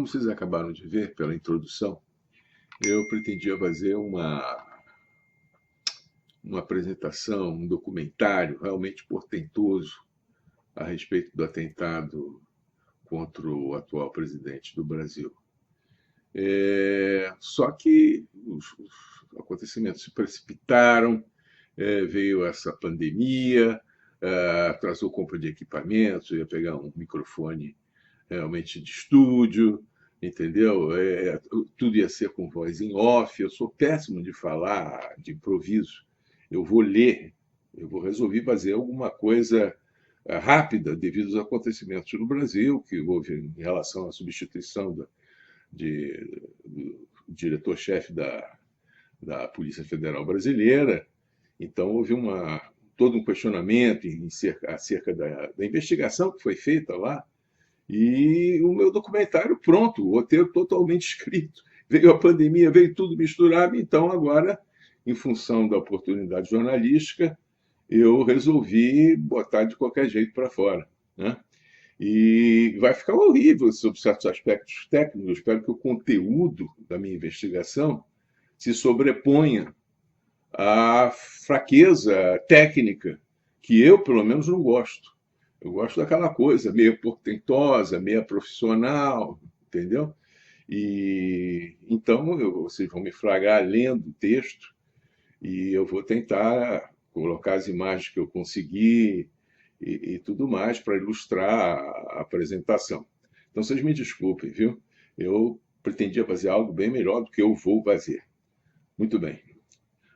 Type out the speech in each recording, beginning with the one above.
Como vocês acabaram de ver pela introdução, eu pretendia fazer uma apresentação, um documentário realmente portentoso a respeito do atentado contra o atual presidente do Brasil. Só que os acontecimentos se precipitaram, veio essa pandemia, atrasou a compra de equipamentos, eu ia pegar um microfone realmente de estúdio, entendeu? Tudo ia ser com voz em off. Eu sou péssimo de falar de improviso. Eu vou ler, resolver fazer alguma coisa rápida devido aos acontecimentos no Brasil, que houve em relação à substituição do diretor-chefe da Polícia Federal Brasileira. Então, houve todo um questionamento acerca da investigação que foi feita lá, e o meu documentário pronto, o roteiro totalmente escrito. Veio a pandemia, veio tudo misturado, então agora, em função da oportunidade jornalística, eu resolvi botar de qualquer jeito para fora, né? E vai ficar horrível sob certos aspectos técnicos. Eu espero que o conteúdo da minha investigação se sobreponha à fraqueza técnica, que eu, pelo menos, não gosto. Eu gosto daquela coisa meio portentosa, meio profissional, entendeu? E então vocês vão me flagrar lendo o texto e eu vou tentar colocar as imagens que eu consegui e tudo mais para ilustrar a apresentação. Então vocês me desculpem, viu? Eu pretendia fazer algo bem melhor do que eu vou fazer. Muito bem.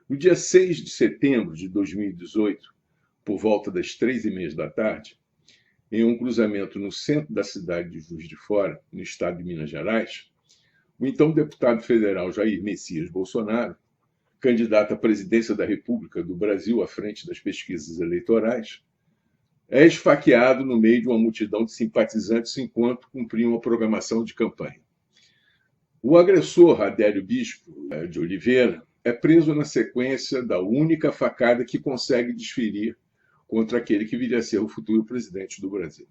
No dia 6 de setembro de 2018, por volta das 3h30 da tarde, em um cruzamento no centro da cidade de Juiz de Fora, no estado de Minas Gerais, o então deputado federal Jair Messias Bolsonaro, candidato à presidência da República do Brasil à frente das pesquisas eleitorais, é esfaqueado no meio de uma multidão de simpatizantes enquanto cumpria uma programação de campanha. O agressor, Adélio Bispo de Oliveira, é preso na sequência da única facada que consegue desferir contra aquele que viria a ser o futuro presidente do Brasil.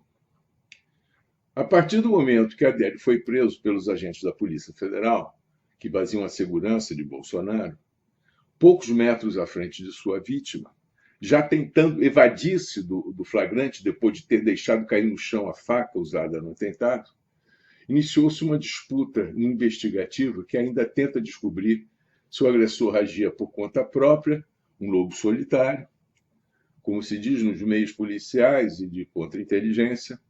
A partir do momento que Adélio foi preso pelos agentes da Polícia Federal, que baziam a segurança de Bolsonaro, poucos metros à frente de sua vítima, já tentando evadir-se do flagrante depois de ter deixado cair no chão a faca usada no atentado, iniciou-se uma disputa investigativa que ainda tenta descobrir se o agressor agia por conta própria, um lobo solitário, como se diz nos meios policiais e de contra-inteligência,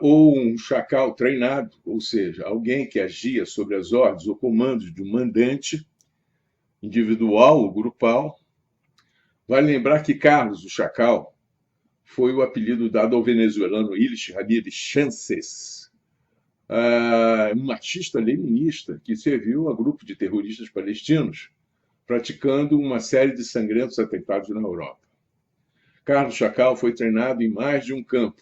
ou um chacal treinado, ou seja, alguém que agia sob as ordens ou comandos de um mandante, individual ou grupal. Vale lembrar que Carlos, o Chacal, foi o apelido dado ao venezuelano Ilich Ramírez Chances, um marxista leninista que serviu a grupo de terroristas palestinos, praticando uma série de sangrentos atentados na Europa. Carlos Chacal foi treinado em mais de um campo,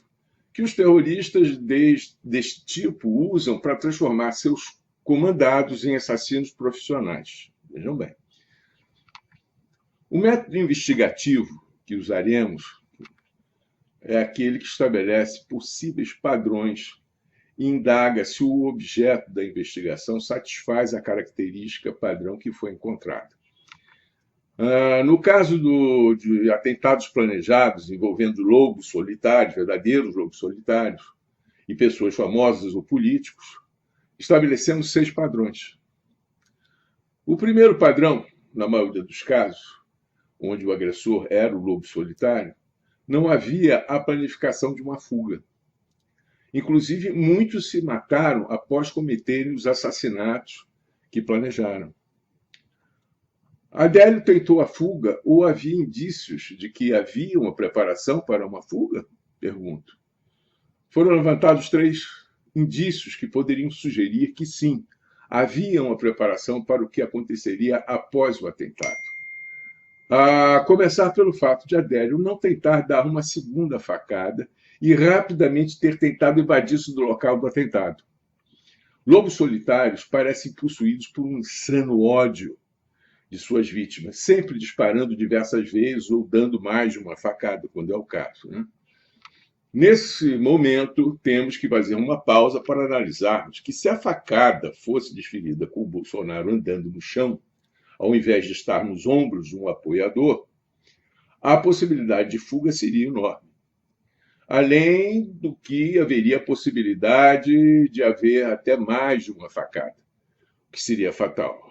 que os terroristas deste tipo usam para transformar seus comandados em assassinos profissionais. Vejam bem. O método investigativo que usaremos é aquele que estabelece possíveis padrões e indaga se o objeto da investigação satisfaz a característica padrão que foi encontrada. No caso de atentados planejados envolvendo lobos solitários, verdadeiros lobos solitários, e pessoas famosas ou políticos, estabelecemos 6 padrões. O primeiro padrão, na maioria dos casos, onde o agressor era o lobo solitário, não havia a planificação de uma fuga. Inclusive, muitos se mataram após cometerem os assassinatos que planejaram. Adélio tentou a fuga ou havia indícios de que havia uma preparação para uma fuga? Pergunto. Foram levantados 3 indícios que poderiam sugerir que sim, havia uma preparação para o que aconteceria após o atentado. A começar pelo fato de Adélio não tentar dar uma segunda facada e rapidamente ter tentado evadir-se do local do atentado. Lobos solitários parecem possuídos por um insano ódio de suas vítimas, sempre disparando diversas vezes ou dando mais de uma facada, quando é o caso, né? Nesse momento, temos que fazer uma pausa para analisarmos que, se a facada fosse desferida com o Bolsonaro andando no chão, ao invés de estar nos ombros de um apoiador, a possibilidade de fuga seria enorme. Além do que haveria a possibilidade de haver até mais de uma facada, o que seria fatal.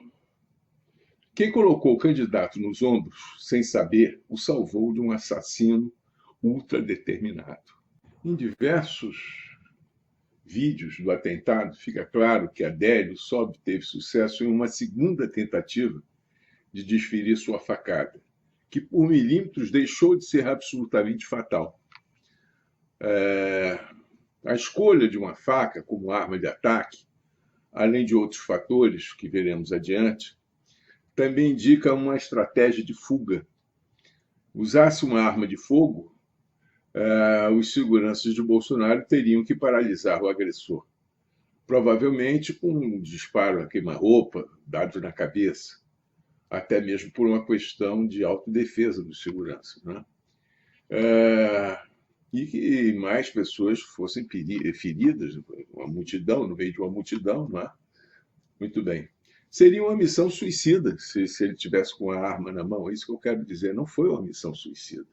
Quem colocou o candidato nos ombros, sem saber, o salvou de um assassino ultradeterminado. Em diversos vídeos do atentado, fica claro que Adélio só obteve sucesso em uma segunda tentativa de desferir sua facada, que por milímetros deixou de ser absolutamente fatal. A escolha de uma faca como arma de ataque, além de outros fatores que veremos adiante, também indica uma estratégia de fuga. Usasse uma arma de fogo, os seguranças de Bolsonaro teriam que paralisar o agressor, provavelmente com um disparo a queima-roupa dado na cabeça, até mesmo por uma questão de autodefesa dos seguranças, né? E que mais pessoas fossem feridas, uma multidão, no meio de uma multidão, não é? Muito bem. Seria uma missão suicida se ele tivesse com a arma na mão, é isso que eu quero dizer, não foi uma missão suicida.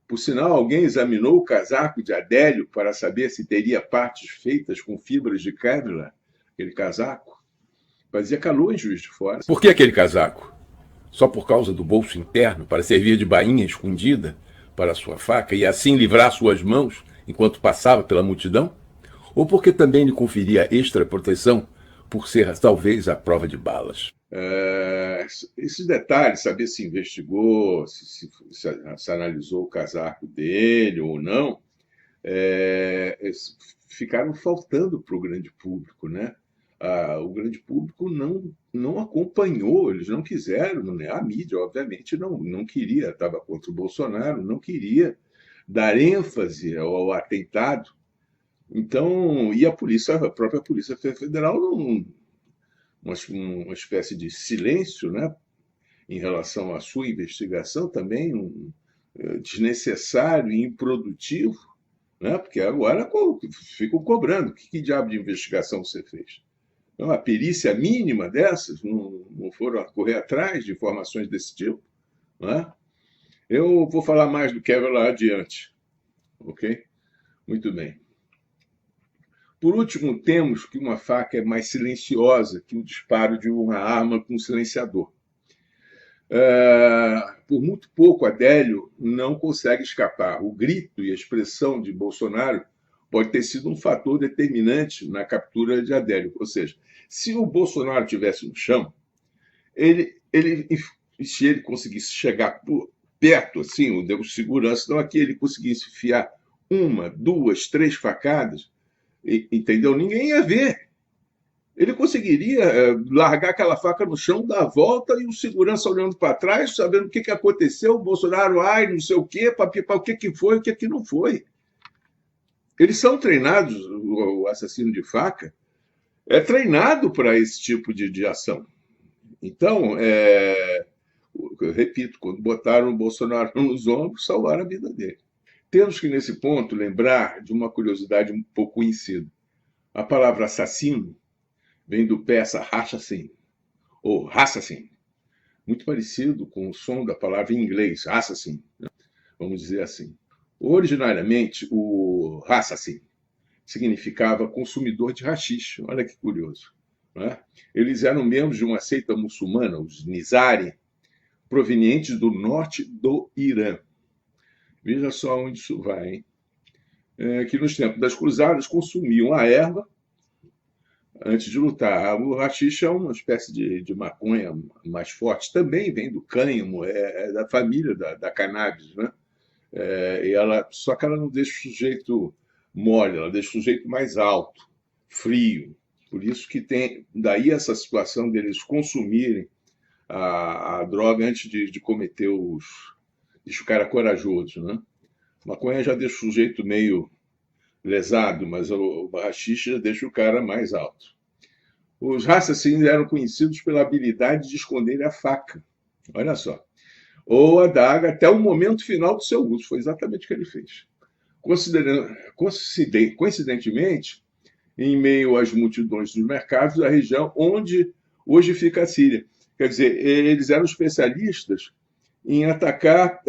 Por sinal, alguém examinou o casaco de Adélio para saber se teria partes feitas com fibras de Kevlar, aquele casaco. Fazia calor em Juiz de Fora. Por que aquele casaco? Só por causa do bolso interno, para servir de bainha escondida para sua faca e assim livrar suas mãos enquanto passava pela multidão? Ou porque também lhe conferia extra proteção por ser talvez a prova de balas? Esses detalhes, saber se investigou, se analisou o casaco dele ou não, ficaram faltando para o grande público, né? O grande público não acompanhou, eles não quiseram, né? A mídia, obviamente, não queria, estava contra o Bolsonaro, não queria dar ênfase ao atentado. Então, e a própria Polícia Federal, uma espécie de silêncio, né, em relação à sua investigação, também desnecessário e improdutivo, né, porque agora ficam cobrando. Que diabo de investigação você fez? Então, a perícia mínima dessas não foram correr atrás de informações desse tipo, né? Eu vou falar mais do Kevlar adiante, ok? Muito bem. Por último, temos que uma faca é mais silenciosa que o disparo de uma arma com silenciador. Por muito pouco, Adélio não consegue escapar. O grito e a expressão de Bolsonaro pode ter sido um fator determinante na captura de Adélio. Ou seja, se o Bolsonaro estivesse no chão, se ele conseguisse chegar perto, assim, o segurança, não aqui, ele conseguisse enfiar uma, duas, três facadas, entendeu? Ninguém ia ver. Ele conseguiria largar aquela faca no chão, dar a volta e o segurança olhando para trás, sabendo o que aconteceu, o Bolsonaro, não sei o quê, o que foi, o que não foi. Eles são treinados, o assassino de faca é treinado para esse tipo de ação. Então, eu repito, quando botaram o Bolsonaro nos ombros, salvaram a vida dele. Temos que, nesse ponto, lembrar de uma curiosidade um pouco conhecida. A palavra assassino vem do persa assassin, ou assassin, muito parecido com o som da palavra em inglês, assassin, né? Vamos dizer assim. Originariamente, o assassin significava consumidor de haxixe. Olha que curioso, né? Eles eram membros de uma seita muçulmana, os Nizari, provenientes do norte do Irã. Veja só onde isso vai, hein? Que nos tempos das cruzadas consumiam a erva antes de lutar. O haxixe é uma espécie de maconha mais forte, também vem do cânhamo, é da família da cannabis, né? Só que ela não deixa o sujeito mole, ela deixa o sujeito mais alto, frio. Por isso que tem daí essa situação deles consumirem a droga antes de cometer deixa o cara corajoso, né? A maconha já deixa o sujeito meio lesado, mas o haxixe já deixa o cara mais alto. Os assassinos eram conhecidos pela habilidade de esconder a faca, olha só, ou a daga até o momento final do seu uso. Foi exatamente o que ele fez. coincidentemente, em meio às multidões dos mercados da região onde hoje fica a Síria. Quer dizer, eles eram especialistas em atacar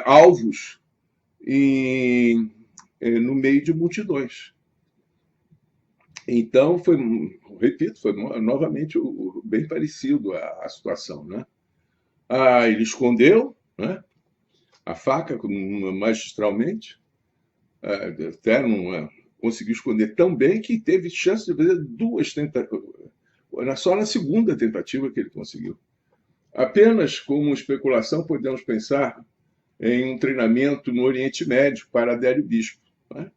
alvos no meio de multidões. Então, repito, foi novamente bem parecido a situação, né? Ele escondeu, né, a faca magistralmente, até não conseguiu esconder tão bem que teve chance de fazer 2 tentativas. Só na segunda tentativa que ele conseguiu. Apenas como especulação, podemos pensar em um treinamento no Oriente Médio para Adélio Bispo, né?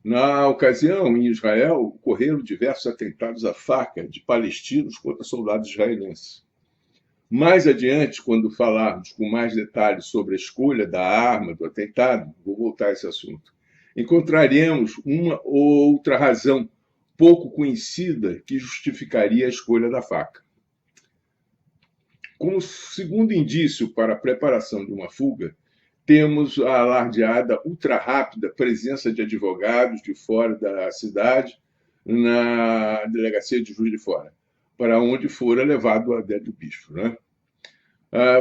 Na ocasião, em Israel, ocorreram diversos atentados à faca de palestinos contra soldados israelenses. Mais adiante, quando falarmos com mais detalhes sobre a escolha da arma do atentado, vou voltar a esse assunto, encontraremos uma ou outra razão pouco conhecida que justificaria a escolha da faca. Como segundo indício para a preparação de uma fuga, temos a alardeada ultra-rápida presença de advogados de fora da cidade na delegacia de Juiz de Fora, para onde fora levado o Adélio Bispo, né?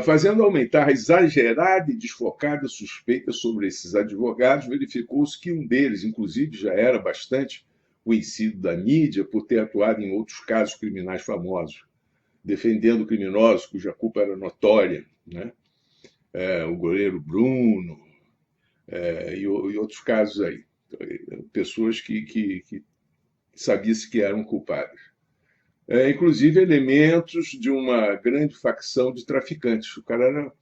Fazendo aumentar a exagerada e desfocada suspeita sobre esses advogados, verificou-se que um deles, inclusive, já era bastante conhecido da mídia por ter atuado em outros casos criminais famosos, defendendo criminosos cuja culpa era notória, né? O goleiro Bruno, e outros casos aí. Pessoas que sabia-se que eram culpadas. Inclusive elementos de uma grande facção de traficantes. O cara era...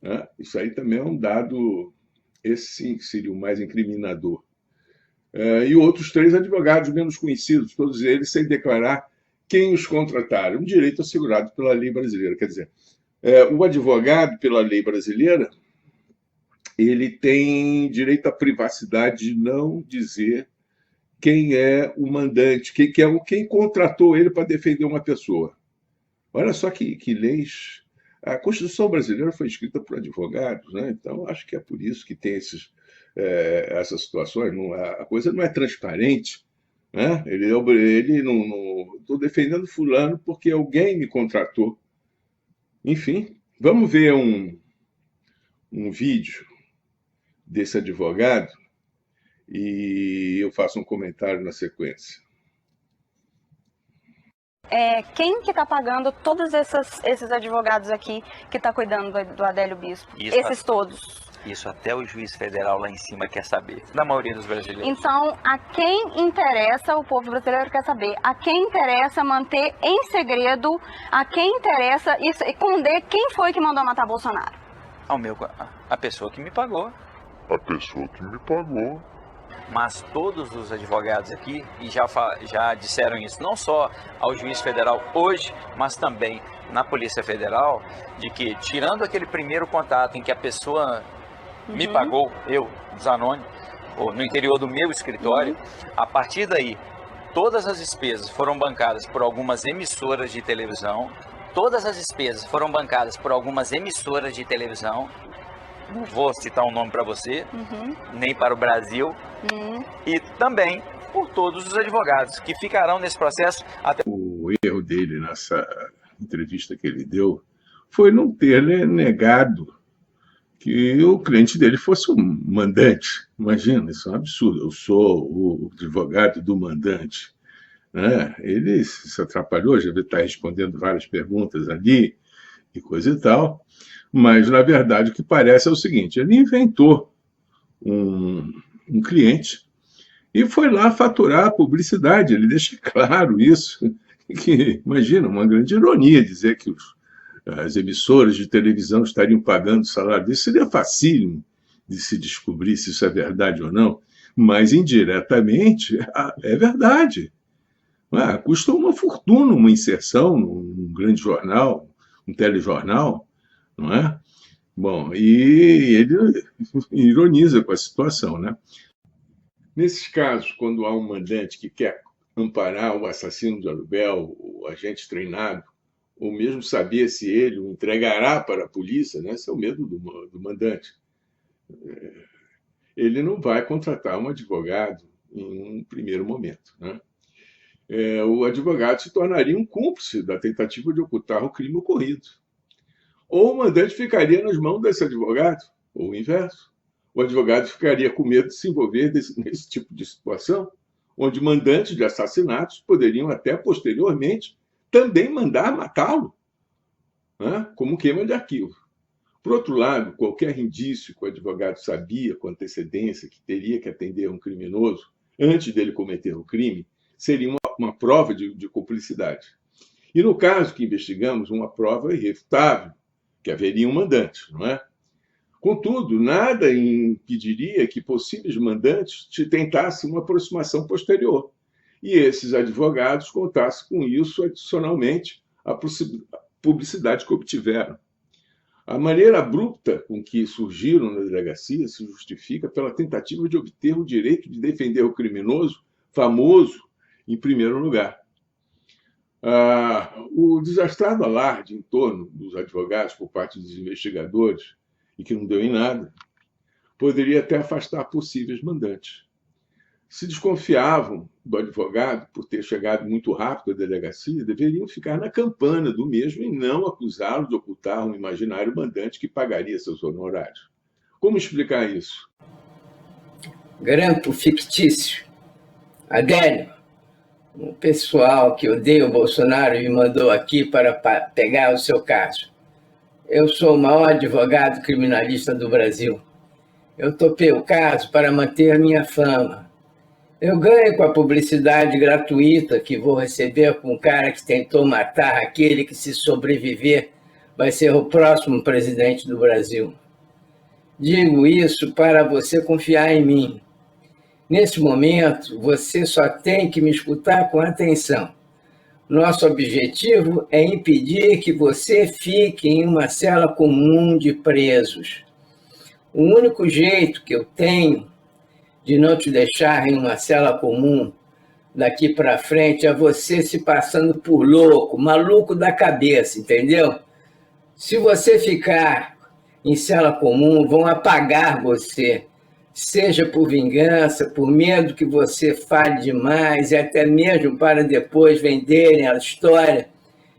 né? Isso aí também é um dado, esse sim que seria o mais incriminador. E outros 3 advogados menos conhecidos, todos eles sem declarar quem os contrataram. Um direito assegurado pela lei brasileira. Quer dizer, o advogado, pela lei brasileira, ele tem direito à privacidade de não dizer quem é o mandante, quem contratou ele para defender uma pessoa. Olha só que leis. A Constituição brasileira foi escrita por advogados, né? Então, acho que é por isso que tem essas situações. A coisa não é transparente, né? Ele não... Estou defendendo fulano porque alguém me contratou. Enfim, vamos ver um vídeo desse advogado e eu faço um comentário na sequência. Quem que está pagando todos esses advogados aqui que está cuidando do Adélio Bispo? Esses todos. Isso até o juiz federal lá em cima quer saber, na maioria dos brasileiros. Então, a quem interessa, o povo brasileiro quer saber, a quem interessa manter em segredo, a quem interessa esconder quem foi que mandou matar Bolsonaro? A pessoa que me pagou. A pessoa que me pagou. Mas todos os advogados aqui e já disseram isso, não só ao juiz federal hoje, mas também na Polícia Federal, de que tirando aquele primeiro contato em que a pessoa me pagou, eu, Zanoni, no interior do meu escritório, a partir daí, todas as despesas foram bancadas por algumas emissoras de televisão, não vou citar um nome para você, nem para o Brasil, e também por todos os advogados que ficarão nesse processo até... O erro dele nessa entrevista que ele deu foi não ter negado que o cliente dele fosse um mandante. Imagina, isso é um absurdo. Eu sou o advogado do mandante, né? Ele se atrapalhou, já deve estar respondendo várias perguntas ali e coisa e tal, mas, na verdade, o que parece é o seguinte: ele inventou um cliente e foi lá faturar a publicidade. Ele deixa claro isso, que, imagina, uma grande ironia dizer que as emissoras de televisão estariam pagando o salário disso. Seria facílimo de se descobrir se isso é verdade ou não, mas indiretamente é verdade. Custa uma fortuna uma inserção num grande jornal, um telejornal, não é? Bom, e ele ironiza com a situação, né? Nesses casos, quando há um mandante que quer amparar o assassino de aluguel, o agente treinado, ou mesmo saber se ele o entregará para a polícia, né? Esse é o medo do mandante. ele não vai contratar um advogado em um primeiro momento, né? O advogado se tornaria um cúmplice da tentativa de ocultar o crime ocorrido. Ou o mandante ficaria nas mãos desse advogado, ou o inverso. O advogado ficaria com medo de se envolver nesse tipo de situação, onde mandantes de assassinatos poderiam até posteriormente também mandar matá-lo, né? Como queima de arquivo. Por outro lado, qualquer indício que o advogado sabia com antecedência que teria que atender a um criminoso antes dele cometer o crime seria uma prova de cumplicidade. E no caso que investigamos, uma prova irrefutável, que haveria um mandante, não é? Contudo, nada impediria que possíveis mandantes tentassem uma aproximação posterior. E esses advogados contassem com isso adicionalmente à publicidade que obtiveram. A maneira abrupta com que surgiram na delegacia se justifica pela tentativa de obter o direito de defender o criminoso famoso em primeiro lugar. O desastrado alarde em torno dos advogados por parte dos investigadores, e que não deu em nada, poderia até afastar possíveis mandantes. Se desconfiavam do advogado por ter chegado muito rápido à delegacia, deveriam ficar na campana do mesmo e não acusá-lo de ocultar um imaginário mandante que pagaria seus honorários. Como explicar isso? Grampo fictício. Adélio, o pessoal que odeia o Bolsonaro me mandou aqui para pegar o seu caso. Eu sou o maior advogado criminalista do Brasil. Eu topei o caso para manter minha fama. Eu ganho com a publicidade gratuita que vou receber com um cara que tentou matar aquele que, se sobreviver, vai ser o próximo presidente do Brasil. Digo isso para você confiar em mim. Nesse momento, você só tem que me escutar com atenção. Nosso objetivo é impedir que você fique em uma cela comum de presos. O único jeito que eu tenho de não te deixar em uma cela comum daqui para frente é você se passando por louco, maluco da cabeça, entendeu? Se você ficar em cela comum, vão apagar você, seja por vingança, por medo que você fale demais e até mesmo para depois venderem a história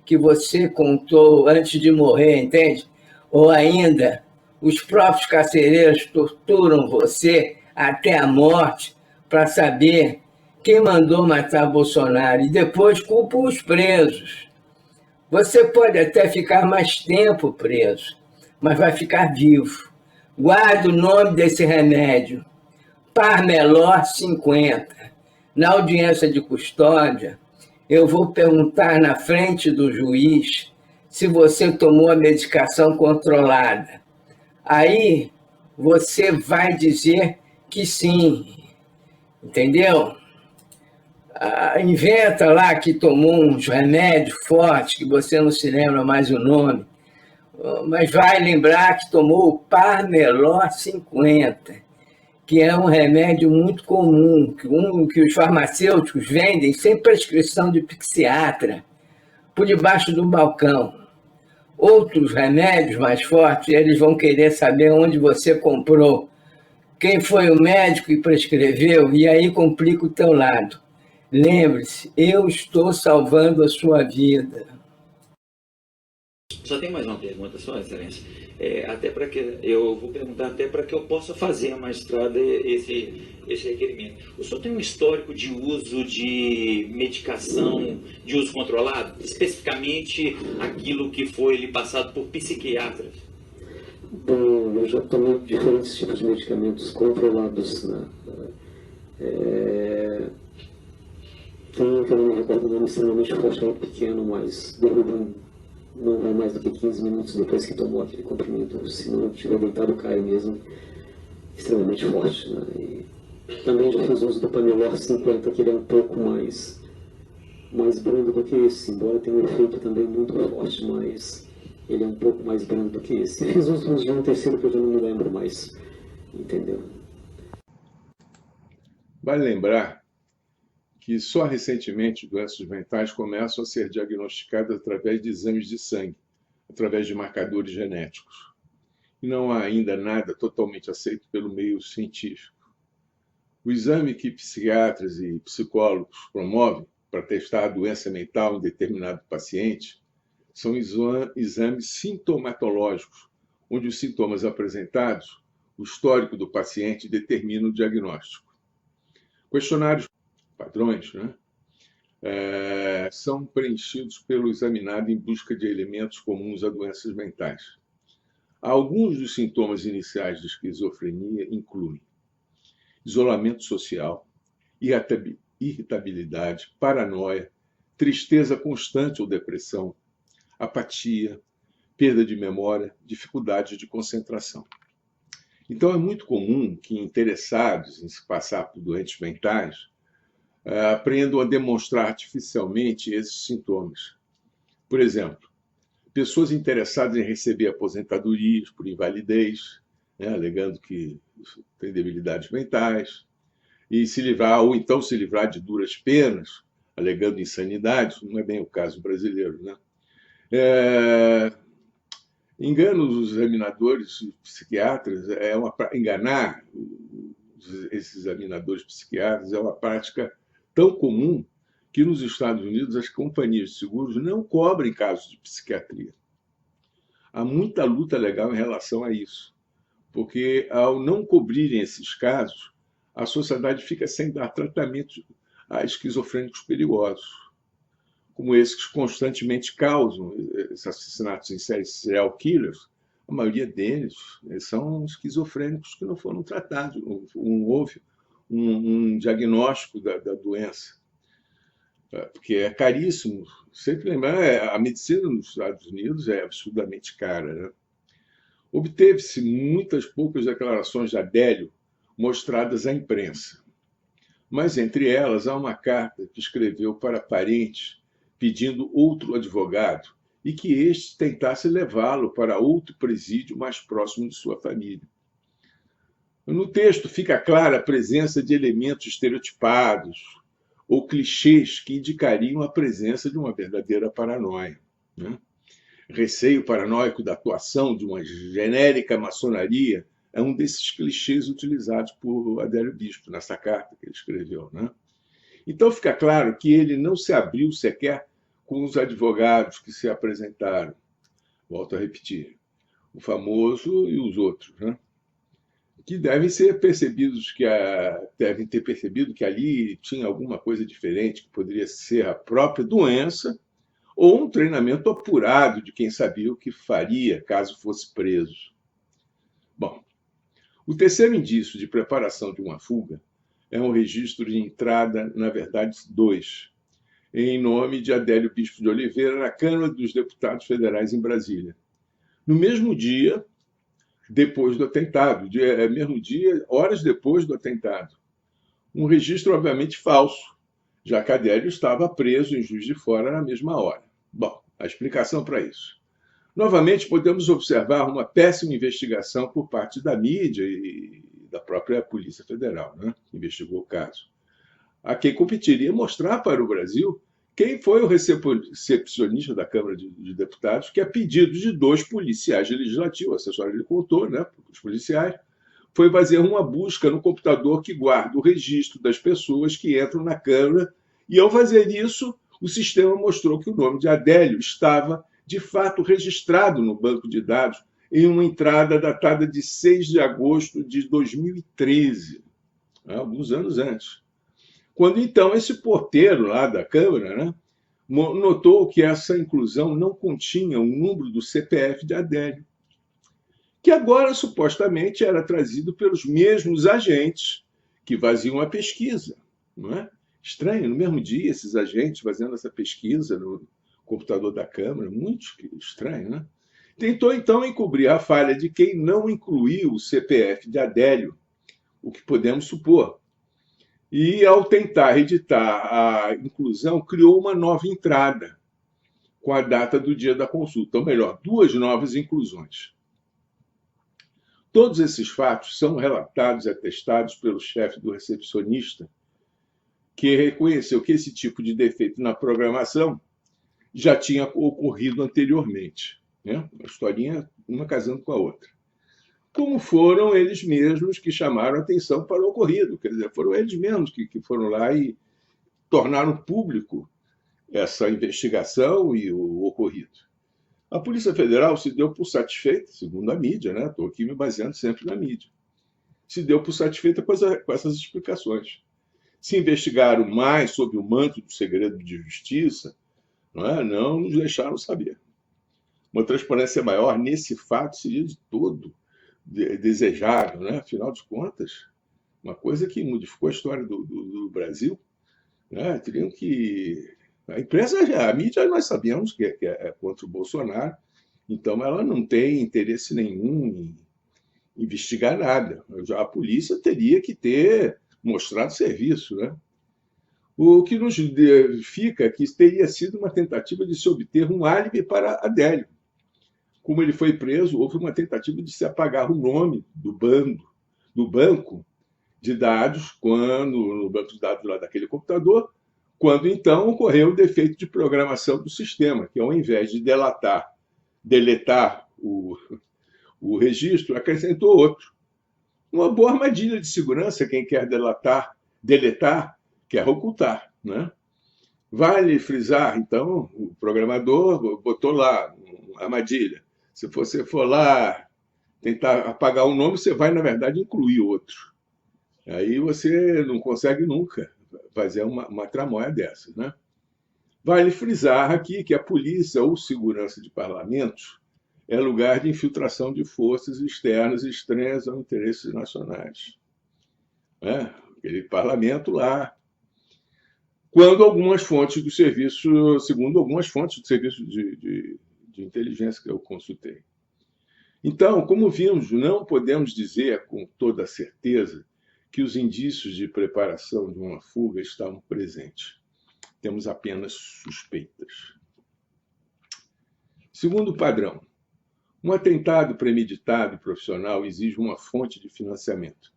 que você contou antes de morrer, entende? Ou ainda, os próprios carcereiros torturam você até a morte para saber quem mandou matar Bolsonaro e depois culpam os presos. Você pode até ficar mais tempo preso, mas vai ficar vivo. Guarde o nome desse remédio, Parmelor 50. Na audiência de custódia, eu vou perguntar na frente do juiz se você tomou a medicação controlada. Aí você vai dizer que sim, entendeu? Inventa lá que tomou uns remédios fortes, que você não se lembra mais o nome, mas vai lembrar que tomou o Parmelor 50, que é um remédio muito comum, que os farmacêuticos vendem sem prescrição de psiquiatra, por debaixo do balcão. Outros remédios mais fortes, eles vão querer saber onde você comprou, quem foi o médico que prescreveu, e aí complica o teu lado. Lembre-se, eu estou salvando a sua vida. Só tem mais uma pergunta, Sua Excelência. Até para que eu vou perguntar até para que eu possa fazer a magistrada esse requerimento. O senhor tem um histórico de uso de medicação de uso controlado, especificamente aquilo que foi lhe passado por psiquiatras? Bom, eu já tomei diferentes tipos de medicamentos controlados, né? Tem um que eu não me recordo o nome, extremamente forte, é pequeno, mas derruba não vai mais do que 15 minutos depois que tomou aquele comprimido. Se não tiver deitado, cai mesmo. Extremamente forte, né? E também já fiz uso do Parmelor 50, que ele é um pouco mais brando do que esse, embora tenha um efeito também muito forte, mas ele é um pouco mais brando do que esse. Fiz uso de um terceiro que eu já não me lembro mais, entendeu? Vale lembrar que só recentemente doenças mentais começam a ser diagnosticadas através de exames de sangue, através de marcadores genéticos. e não há ainda nada totalmente aceito pelo meio científico. O exame que psiquiatras e psicólogos promovem para testar a doença mental em determinado paciente são exames sintomatológicos, onde os sintomas apresentados, o histórico do paciente determina o diagnóstico. Questionários padrões, né? São preenchidos pelo examinado em busca de elementos comuns a doenças mentais. Alguns dos sintomas iniciais de esquizofrenia incluem isolamento social, irritabilidade, paranoia, tristeza constante ou depressão, apatia, perda de memória, dificuldade de concentração. Então, é muito comum que interessados em se passar por doentes mentais aprendam a demonstrar artificialmente esses sintomas. Por exemplo, pessoas interessadas em receber aposentadorias por invalidez, né, alegando que têm debilidades mentais, e se livrar, ou então se livrar de duras penas, alegando insanidade, não é bem o caso brasileiro, né? Engano os examinadores psiquiatras, enganar esses examinadores psiquiatras é uma prática tão comum que nos Estados Unidos as companhias de seguros não cobrem casos de psiquiatria. Há muita luta legal em relação a isso, porque ao não cobrirem esses casos, a sociedade fica sem dar tratamento a esquizofrênicos perigosos, como esses que constantemente causam esses assassinatos em série serial killers. A maioria deles são esquizofrênicos que não foram tratados, não houve um diagnóstico da doença, porque é caríssimo. Sempre lembrar, a medicina nos Estados Unidos é absurdamente cara, né? Obteve-se muitas poucas declarações de Adélio mostradas à imprensa, mas entre elas há uma carta que escreveu para parentes pedindo outro advogado e que este tentasse levá-lo para outro presídio mais próximo de sua família. No texto fica clara a presença de elementos estereotipados ou clichês que indicariam a presença de uma verdadeira paranoia, né? Receio paranoico da atuação de uma genérica maçonaria é um desses clichês utilizados por Adélio Bispo nessa carta que ele escreveu, né? Então fica claro que ele não se abriu sequer com os advogados que se apresentaram. Volto a repetir, o famoso e os outros, né? Que devem ter percebido que ali tinha alguma coisa diferente, que poderia ser a própria doença ou um treinamento apurado de quem sabia o que faria caso fosse preso. Bom, o terceiro indício de preparação de uma fuga é um registro de entrada, na verdade, 2, em nome de Adélio Bispo de Oliveira, na Câmara dos Deputados Federais em Brasília. No mesmo dia, depois do atentado, horas depois do atentado. Um registro, obviamente, falso, já que Adélio estava preso em Juiz de Fora na mesma hora. Bom, a explicação para isso. Novamente, podemos observar uma péssima investigação por parte da mídia e da própria Polícia Federal, né, que investigou o caso. A quem competiria mostrar para o Brasil quem foi o recepcionista da Câmara de Deputados, que, a pedido de 2 policiais de legislativo, a assessora lhe contou, né, os policiais, foi fazer uma busca no computador que guarda o registro das pessoas que entram na Câmara, e, ao fazer isso, o sistema mostrou que o nome de Adélio estava, de fato, registrado no banco de dados em uma entrada datada de 6 de agosto de 2013, alguns anos antes. Quando, então, esse porteiro lá da Câmara, né, notou que essa inclusão não continha o número do CPF de Adélio, que agora, supostamente, era trazido pelos mesmos agentes que faziam a pesquisa. Não é? Estranho, no mesmo dia, esses agentes fazendo essa pesquisa no computador da Câmara, muito estranho, né? Tentou, então, encobrir a falha de quem não incluiu o CPF de Adélio, o que podemos supor. E, ao tentar editar a inclusão, criou uma nova entrada com a data do dia da consulta, ou melhor, 2 novas inclusões. Todos esses fatos são relatados e atestados pelo chefe do recepcionista, que reconheceu que esse tipo de defeito na programação já tinha ocorrido anteriormente, né? Uma historinha, uma casando com a outra. como foram eles mesmos que chamaram atenção para o ocorrido. Quer dizer, foram eles mesmos que foram lá e tornaram público essa investigação e o ocorrido. A Polícia Federal se deu por satisfeita, segundo a mídia, né? Estou aqui me baseando sempre na mídia, se deu por satisfeita com essas explicações. Se investigaram mais sob o manto do segredo de justiça, não nos deixaram saber. Uma transparência maior nesse fato seria de todo desejável, né? Afinal de contas, uma coisa que modificou a história do Brasil, né? Teriam que... A imprensa, a mídia, nós sabemos que é contra o Bolsonaro, então ela não tem interesse nenhum em investigar nada. Já a polícia teria que ter mostrado serviço, né? O que nos fica é que teria sido uma tentativa de se obter um álibi para Adélio. Como ele foi preso, houve uma tentativa de se apagar o nome do banco de dados, no banco de dados lá daquele computador, quando então ocorreu o defeito de programação do sistema, que ao invés de deletar o registro, acrescentou outro. Uma boa armadilha de segurança, quem quer deletar, quer ocultar, né? Vale frisar, então, o programador botou lá uma armadilha. Se você for lá tentar apagar um nome, você vai, na verdade, incluir outro. Aí você não consegue nunca fazer uma tramóia dessa, né? Vale frisar aqui que a polícia ou segurança de parlamentos é lugar de infiltração de forças externas estranhas aos interesses nacionais. Aquele parlamento lá, segundo algumas fontes do serviço de inteligência que eu consultei. Então, como vimos, não podemos dizer com toda certeza que os indícios de preparação de uma fuga estavam presentes. Temos apenas suspeitas. Segundo padrão, um atentado premeditado e profissional exige uma fonte de financiamento.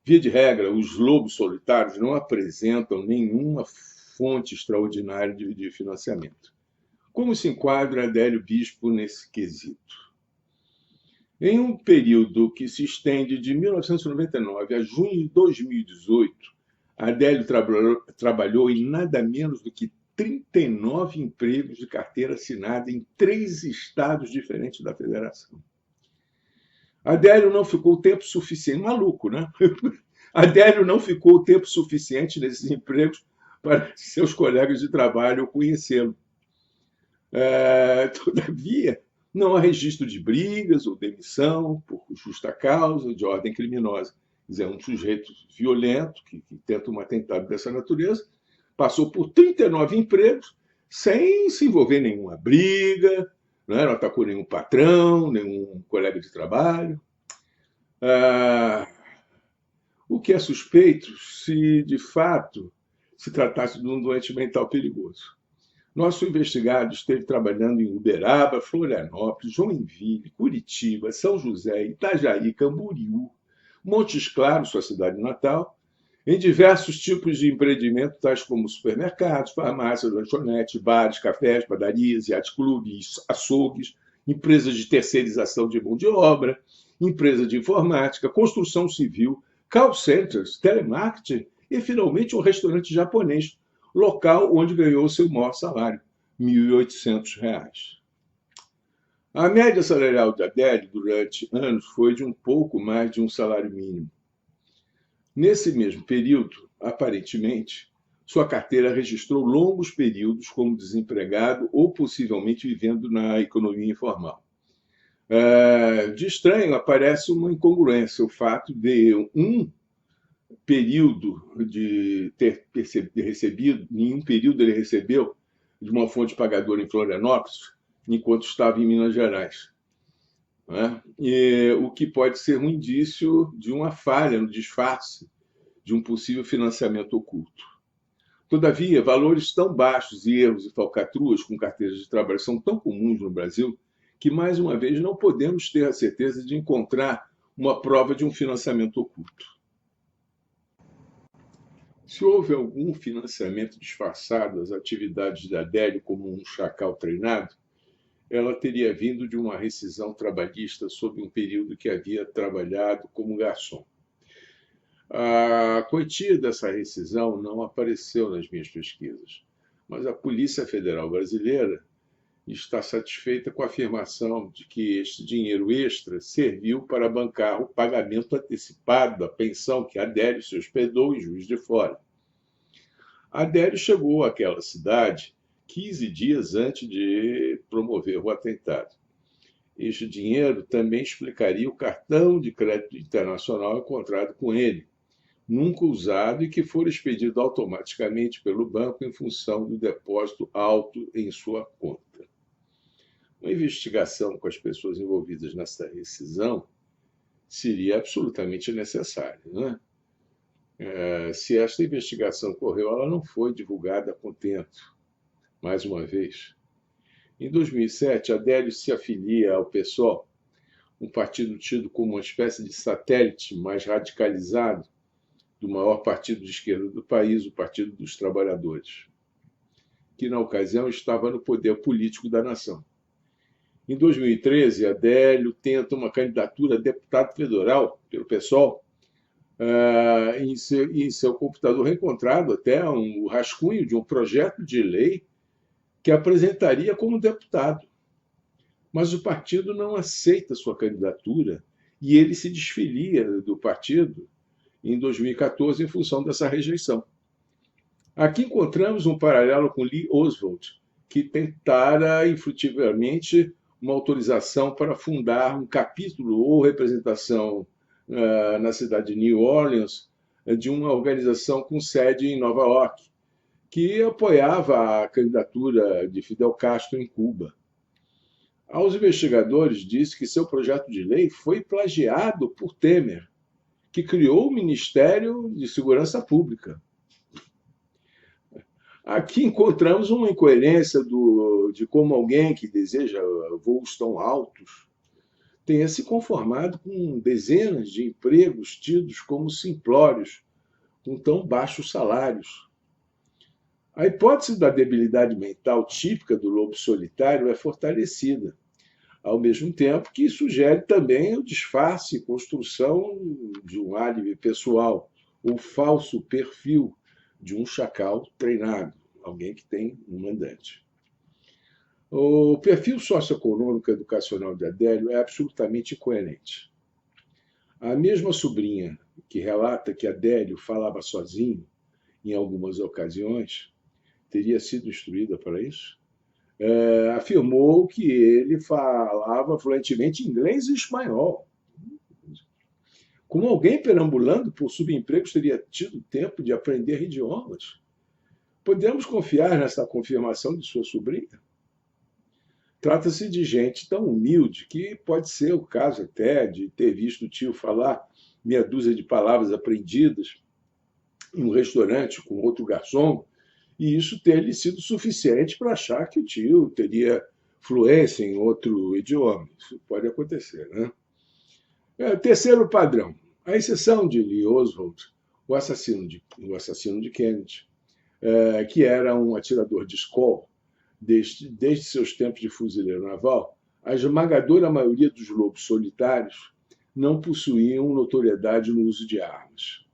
Via de regra, os lobos solitários não apresentam nenhuma fonte extraordinária de financiamento. Como se enquadra Adélio Bispo nesse quesito? Em um período que se estende de 1999 a junho de 2018, Adélio trabalhou em nada menos do que 39 empregos de carteira assinada em 3 estados diferentes da federação. Adélio não ficou tempo suficiente, maluco, né? Adélio não ficou tempo suficiente nesses empregos para seus colegas de trabalho conhecê-lo. Todavia, não há registro de brigas ou demissão por justa causa, de ordem criminosa. Quer dizer, um sujeito violento que tenta um atentado dessa natureza passou por 39 empregos sem se envolver em nenhuma briga, não atacou nenhum patrão, nenhum colega de trabalho. O que é suspeito se, de fato, se tratasse de um doente mental perigoso. Nosso investigado esteve trabalhando em Uberaba, Florianópolis, Joinville, Curitiba, São José, Itajaí, Camboriú, Montes Claros, sua cidade natal, em diversos tipos de empreendimento, tais como supermercados, farmácias, lanchonetes, bares, cafés, padarias, yacht clubes, açougues, empresas de terceirização de mão de obra, empresa de informática, construção civil, call centers, telemarketing e, finalmente, um restaurante japonês, local onde ganhou seu maior salário, R$ 1.800. A média salarial de Adélio durante anos foi de um pouco mais de um salário mínimo. Nesse mesmo período, aparentemente, sua carteira registrou longos períodos como desempregado ou possivelmente vivendo na economia informal. De estranho, aparece uma incongruência, o fato de um período de ter recebido, em um período ele recebeu de uma fonte pagadora em Florianópolis, enquanto estava em Minas Gerais. O que pode ser um indício de uma falha no disfarce de um possível financiamento oculto. Todavia, valores tão baixos e erros e falcatruas com carteiras de trabalho são tão comuns no Brasil que, mais uma vez, não podemos ter a certeza de encontrar uma prova de um financiamento oculto. Se houve algum financiamento disfarçado às atividades de Adélio como um chacal treinado, ela teria vindo de uma rescisão trabalhista sob um período que havia trabalhado como garçom. A quantia dessa rescisão não apareceu nas minhas pesquisas, mas a Polícia Federal Brasileira está satisfeita com a afirmação de que este dinheiro extra serviu para bancar o pagamento antecipado da pensão que Adélio se hospedou em Juiz de Fora. Adélio chegou àquela cidade 15 dias antes de promover o atentado. Este dinheiro também explicaria o cartão de crédito internacional encontrado com ele, nunca usado e que fora expedido automaticamente pelo banco em função do depósito alto em sua conta. Uma investigação com as pessoas envolvidas nessa rescisão seria absolutamente necessária, né? Se esta investigação ocorreu, ela não foi divulgada a contento, mais uma vez. Em 2007, Adélio se afilia ao PSOL, um partido tido como uma espécie de satélite mais radicalizado do maior partido de esquerda do país, o Partido dos Trabalhadores, que na ocasião estava no poder político da nação. Em 2013, Adélio tenta uma candidatura a deputado federal pelo PSOL. Em seu computador encontrado até um rascunho de um projeto de lei que apresentaria como deputado. Mas o partido não aceita sua candidatura e ele se desfilia do partido em 2014 em função dessa rejeição. Aqui encontramos um paralelo com Lee Oswald, que tentara infrutivamente uma autorização para fundar um capítulo ou representação na cidade de New Orleans de uma organização com sede em Nova York, que apoiava a candidatura de Fidel Castro em Cuba. Aos investigadores disse que seu projeto de lei foi plagiado por Temer, que criou o Ministério de Segurança Pública. Aqui encontramos uma incoerência de como alguém que deseja voos tão altos tenha se conformado com dezenas de empregos tidos como simplórios, com tão baixos salários. A hipótese da debilidade mental típica do lobo solitário é fortalecida, ao mesmo tempo que sugere também o disfarce e construção de um álibi pessoal, ou falso perfil de um chacal treinado, alguém que tem um mandante. O perfil socioeconômico educacional de Adélio é absolutamente incoerente. A mesma sobrinha que relata que Adélio falava sozinho em algumas ocasiões, teria sido instruída para isso, afirmou que ele falava fluentemente inglês e espanhol. Como alguém perambulando por subempregos teria tido tempo de aprender idiomas? Podemos confiar nessa confirmação de sua sobrinha? Trata-se de gente tão humilde que pode ser o caso até de ter visto o tio falar meia dúzia de palavras aprendidas em um restaurante com outro garçom, e isso ter lhe sido suficiente para achar que o tio teria fluência em outro idioma. Isso pode acontecer, né? Terceiro padrão. À exceção de Lee Oswald, o assassino de Kennedy, que era um atirador de escola desde seus tempos de fuzileiro naval, a esmagadora maioria dos lobos solitários não possuíam notoriedade no uso de armas.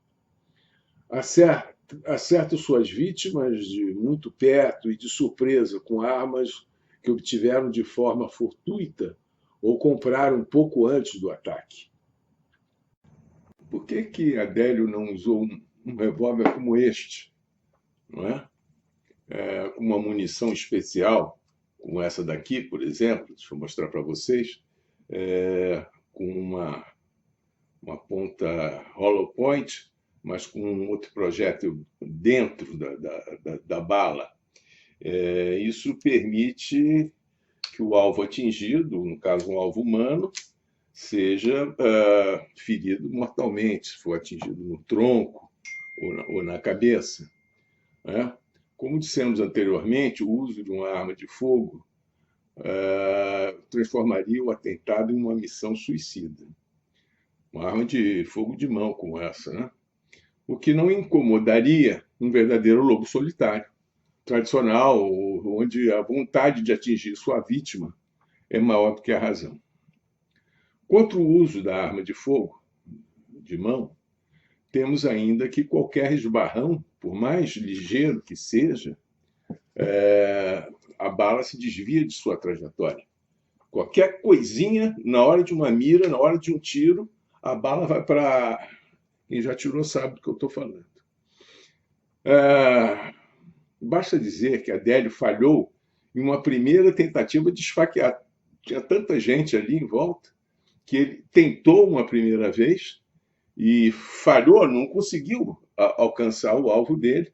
Acerta suas vítimas de muito perto e de surpresa com armas que obtiveram de forma fortuita ou compraram pouco antes do ataque. Por que Adélio não usou um revólver como este, não é? Com uma munição especial, como essa daqui, por exemplo, deixa eu mostrar para vocês, com uma ponta hollow point, mas com um outro projétil dentro da bala. Isso permite que o alvo atingido, no caso um alvo humano, seja ferido mortalmente, se for atingido no tronco ou na cabeça. Como dissemos anteriormente, o uso de uma arma de fogo transformaria o atentado em uma missão suicida. Uma arma de fogo de mão como essa, né? O que não incomodaria um verdadeiro lobo solitário, tradicional, onde a vontade de atingir sua vítima é maior do que a razão. Contra o uso da arma de fogo, de mão, temos ainda que qualquer esbarrão, por mais ligeiro que seja, a bala se desvia de sua trajetória. Qualquer coisinha, na hora de uma mira, na hora de um tiro, a bala vai para... Quem já tirou sabe do que eu estou falando. Basta dizer que Adélio falhou em uma primeira tentativa de esfaquear. Tinha tanta gente ali em volta que ele tentou uma primeira vez e falhou, não conseguiu alcançar o alvo dele.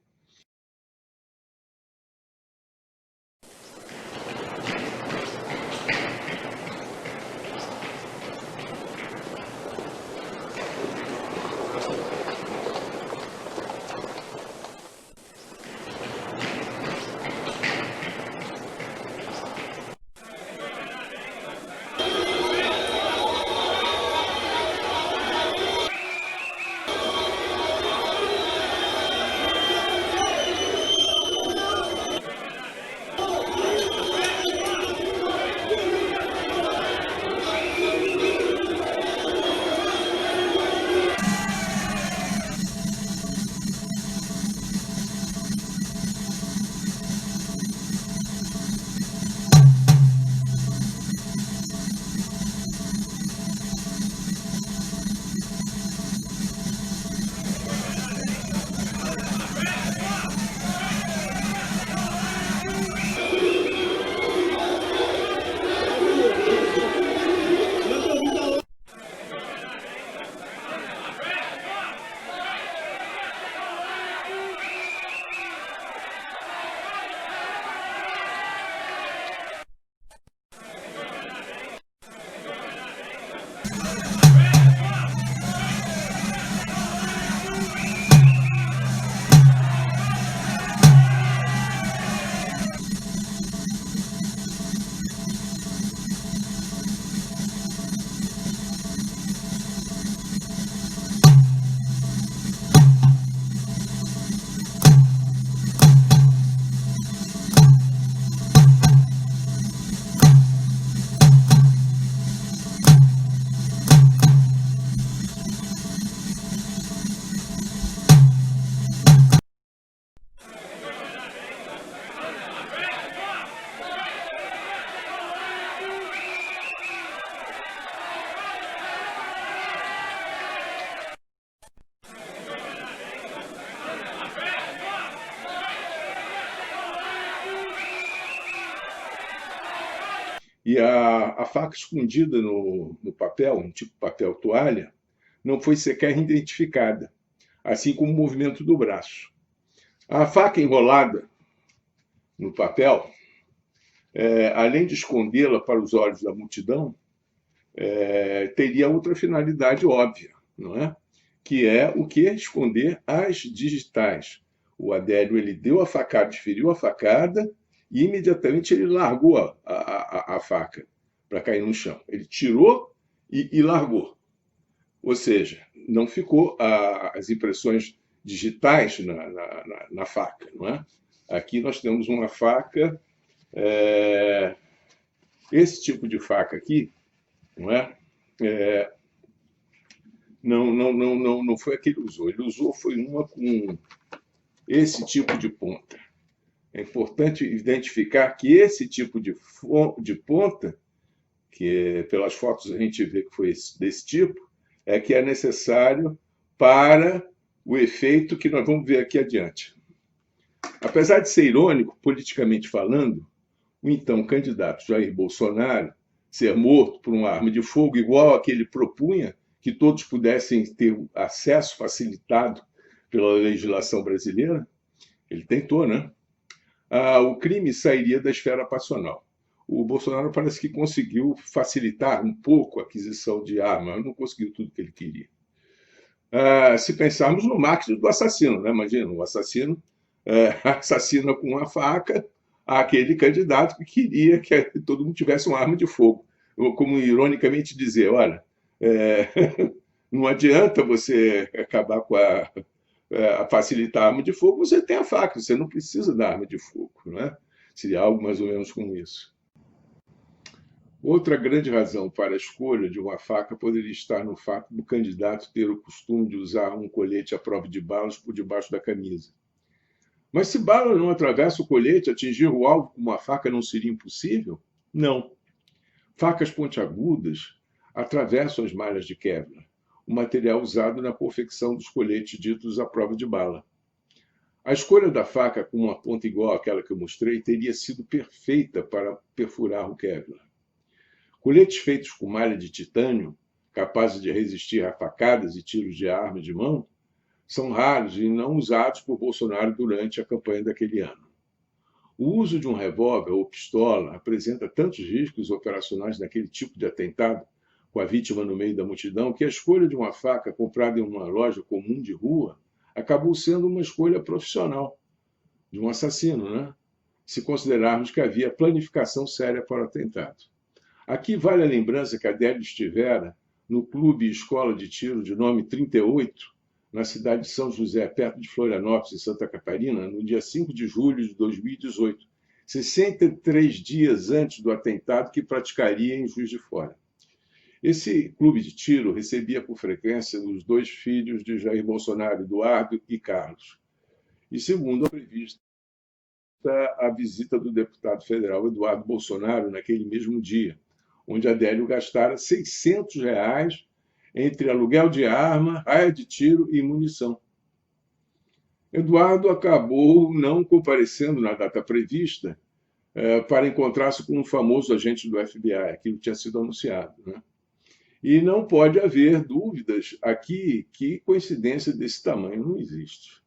E a faca escondida no papel, um tipo papel toalha, não foi sequer identificada, assim como o movimento do braço. A faca enrolada no papel, além de escondê-la para os olhos da multidão, teria outra finalidade óbvia, não é? Que é o que? Esconder as digitais. O Adélio ele deu a facada, desferiu a facada, e imediatamente ele largou a faca para cair no chão. Ele tirou e largou. Ou seja, não ficou as impressões digitais na faca, não é? Aqui nós temos uma faca, esse tipo de faca aqui, não é? Não foi a que ele usou. Ele usou foi uma com esse tipo de ponta. É importante identificar que esse tipo de ponta, que pelas fotos a gente vê que foi desse tipo, é que é necessário para o efeito que nós vamos ver aqui adiante. Apesar de ser irônico, politicamente falando, o então candidato Jair Bolsonaro ser morto por uma arma de fogo igual a que ele propunha, que todos pudessem ter acesso facilitado pela legislação brasileira, ele tentou, né? O crime sairia da esfera passional. O Bolsonaro parece que conseguiu facilitar um pouco a aquisição de arma, mas não conseguiu tudo que ele queria. Se pensarmos no marketing do assassino, né? Imagina, o assassino assassina com uma faca aquele candidato que queria que todo mundo tivesse uma arma de fogo. Como ironicamente dizer, olha, não adianta você acabar com a facilitar a arma de fogo, você tem a faca, você não precisa da arma de fogo, não é? Seria algo mais ou menos como isso. Outra grande razão para a escolha de uma faca poderia estar no fato do candidato ter o costume de usar um colete à prova de balas por debaixo da camisa. Mas se bala não atravessa o colete, atingir o alvo com uma faca não seria impossível? Não. Facas pontiagudas atravessam as malhas de Kevlar, o material usado na confecção dos coletes ditos à prova de bala. A escolha da faca com uma ponta igual àquela que eu mostrei teria sido perfeita para perfurar o Kevlar. Coletes feitos com malha de titânio, capazes de resistir a facadas e tiros de arma de mão, são raros e não usados por Bolsonaro durante a campanha daquele ano. O uso de um revólver ou pistola apresenta tantos riscos operacionais naquele tipo de atentado, com a vítima no meio da multidão, que a escolha de uma faca comprada em uma loja comum de rua acabou sendo uma escolha profissional de um assassino, né? Se considerarmos que havia planificação séria para o atentado. Aqui vale a lembrança que Adélio estivera no clube escola de tiro de nome 38, na cidade de São José, perto de Florianópolis, em Santa Catarina, no dia 5 de julho de 2018, 63 dias antes do atentado que praticaria em Juiz de Fora. Esse clube de tiro recebia com frequência os dois filhos de Jair Bolsonaro, Eduardo e Carlos. E, segundo a prevista, a visita do deputado federal Eduardo Bolsonaro naquele mesmo dia, onde Adélio gastara R$600 entre aluguel de arma, raia de tiro e munição. Eduardo acabou não comparecendo na data prevista para encontrar-se com um famoso agente do FBI, aquilo tinha sido anunciado, né? E não pode haver dúvidas aqui que coincidência desse tamanho não existe.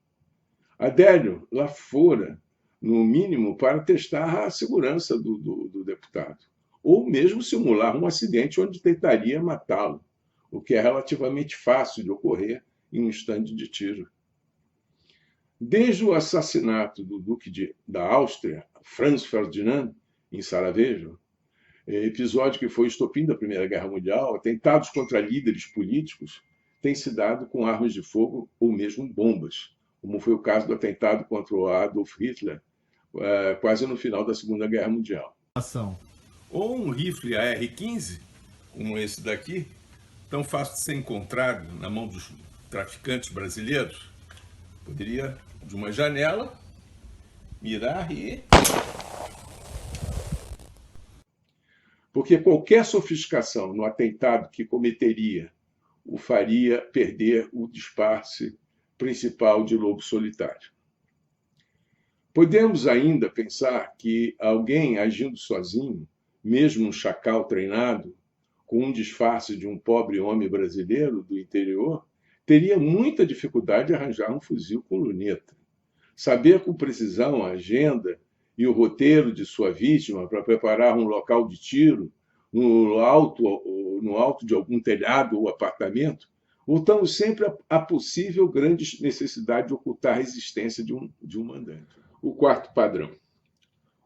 Adélio lá fora, no mínimo, para testar a segurança do deputado, ou mesmo simular um acidente onde tentaria matá-lo, o que é relativamente fácil de ocorrer em um estande de tiro. Desde o assassinato do Duque da Áustria, Franz Ferdinand, em Sarajevo, episódio que foi o estopim da Primeira Guerra Mundial, atentados contra líderes políticos têm se dado com armas de fogo ou mesmo bombas, como foi o caso do atentado contra o Adolf Hitler, quase no final da Segunda Guerra Mundial. Ou um rifle AR-15, como esse daqui, tão fácil de ser encontrado na mão dos traficantes brasileiros, poderia, de uma janela, mirar e... Porque qualquer sofisticação no atentado que cometeria o faria perder o disfarce principal de lobo solitário. Podemos ainda pensar que alguém agindo sozinho, mesmo um chacal treinado, com um disfarce de um pobre homem brasileiro do interior, teria muita dificuldade de arranjar um fuzil com luneta. Saber com precisão a agenda e o roteiro de sua vítima para preparar um local de tiro no alto de algum telhado ou apartamento, voltamos sempre à possível grande necessidade de ocultar a existência de um mandante. O quarto padrão.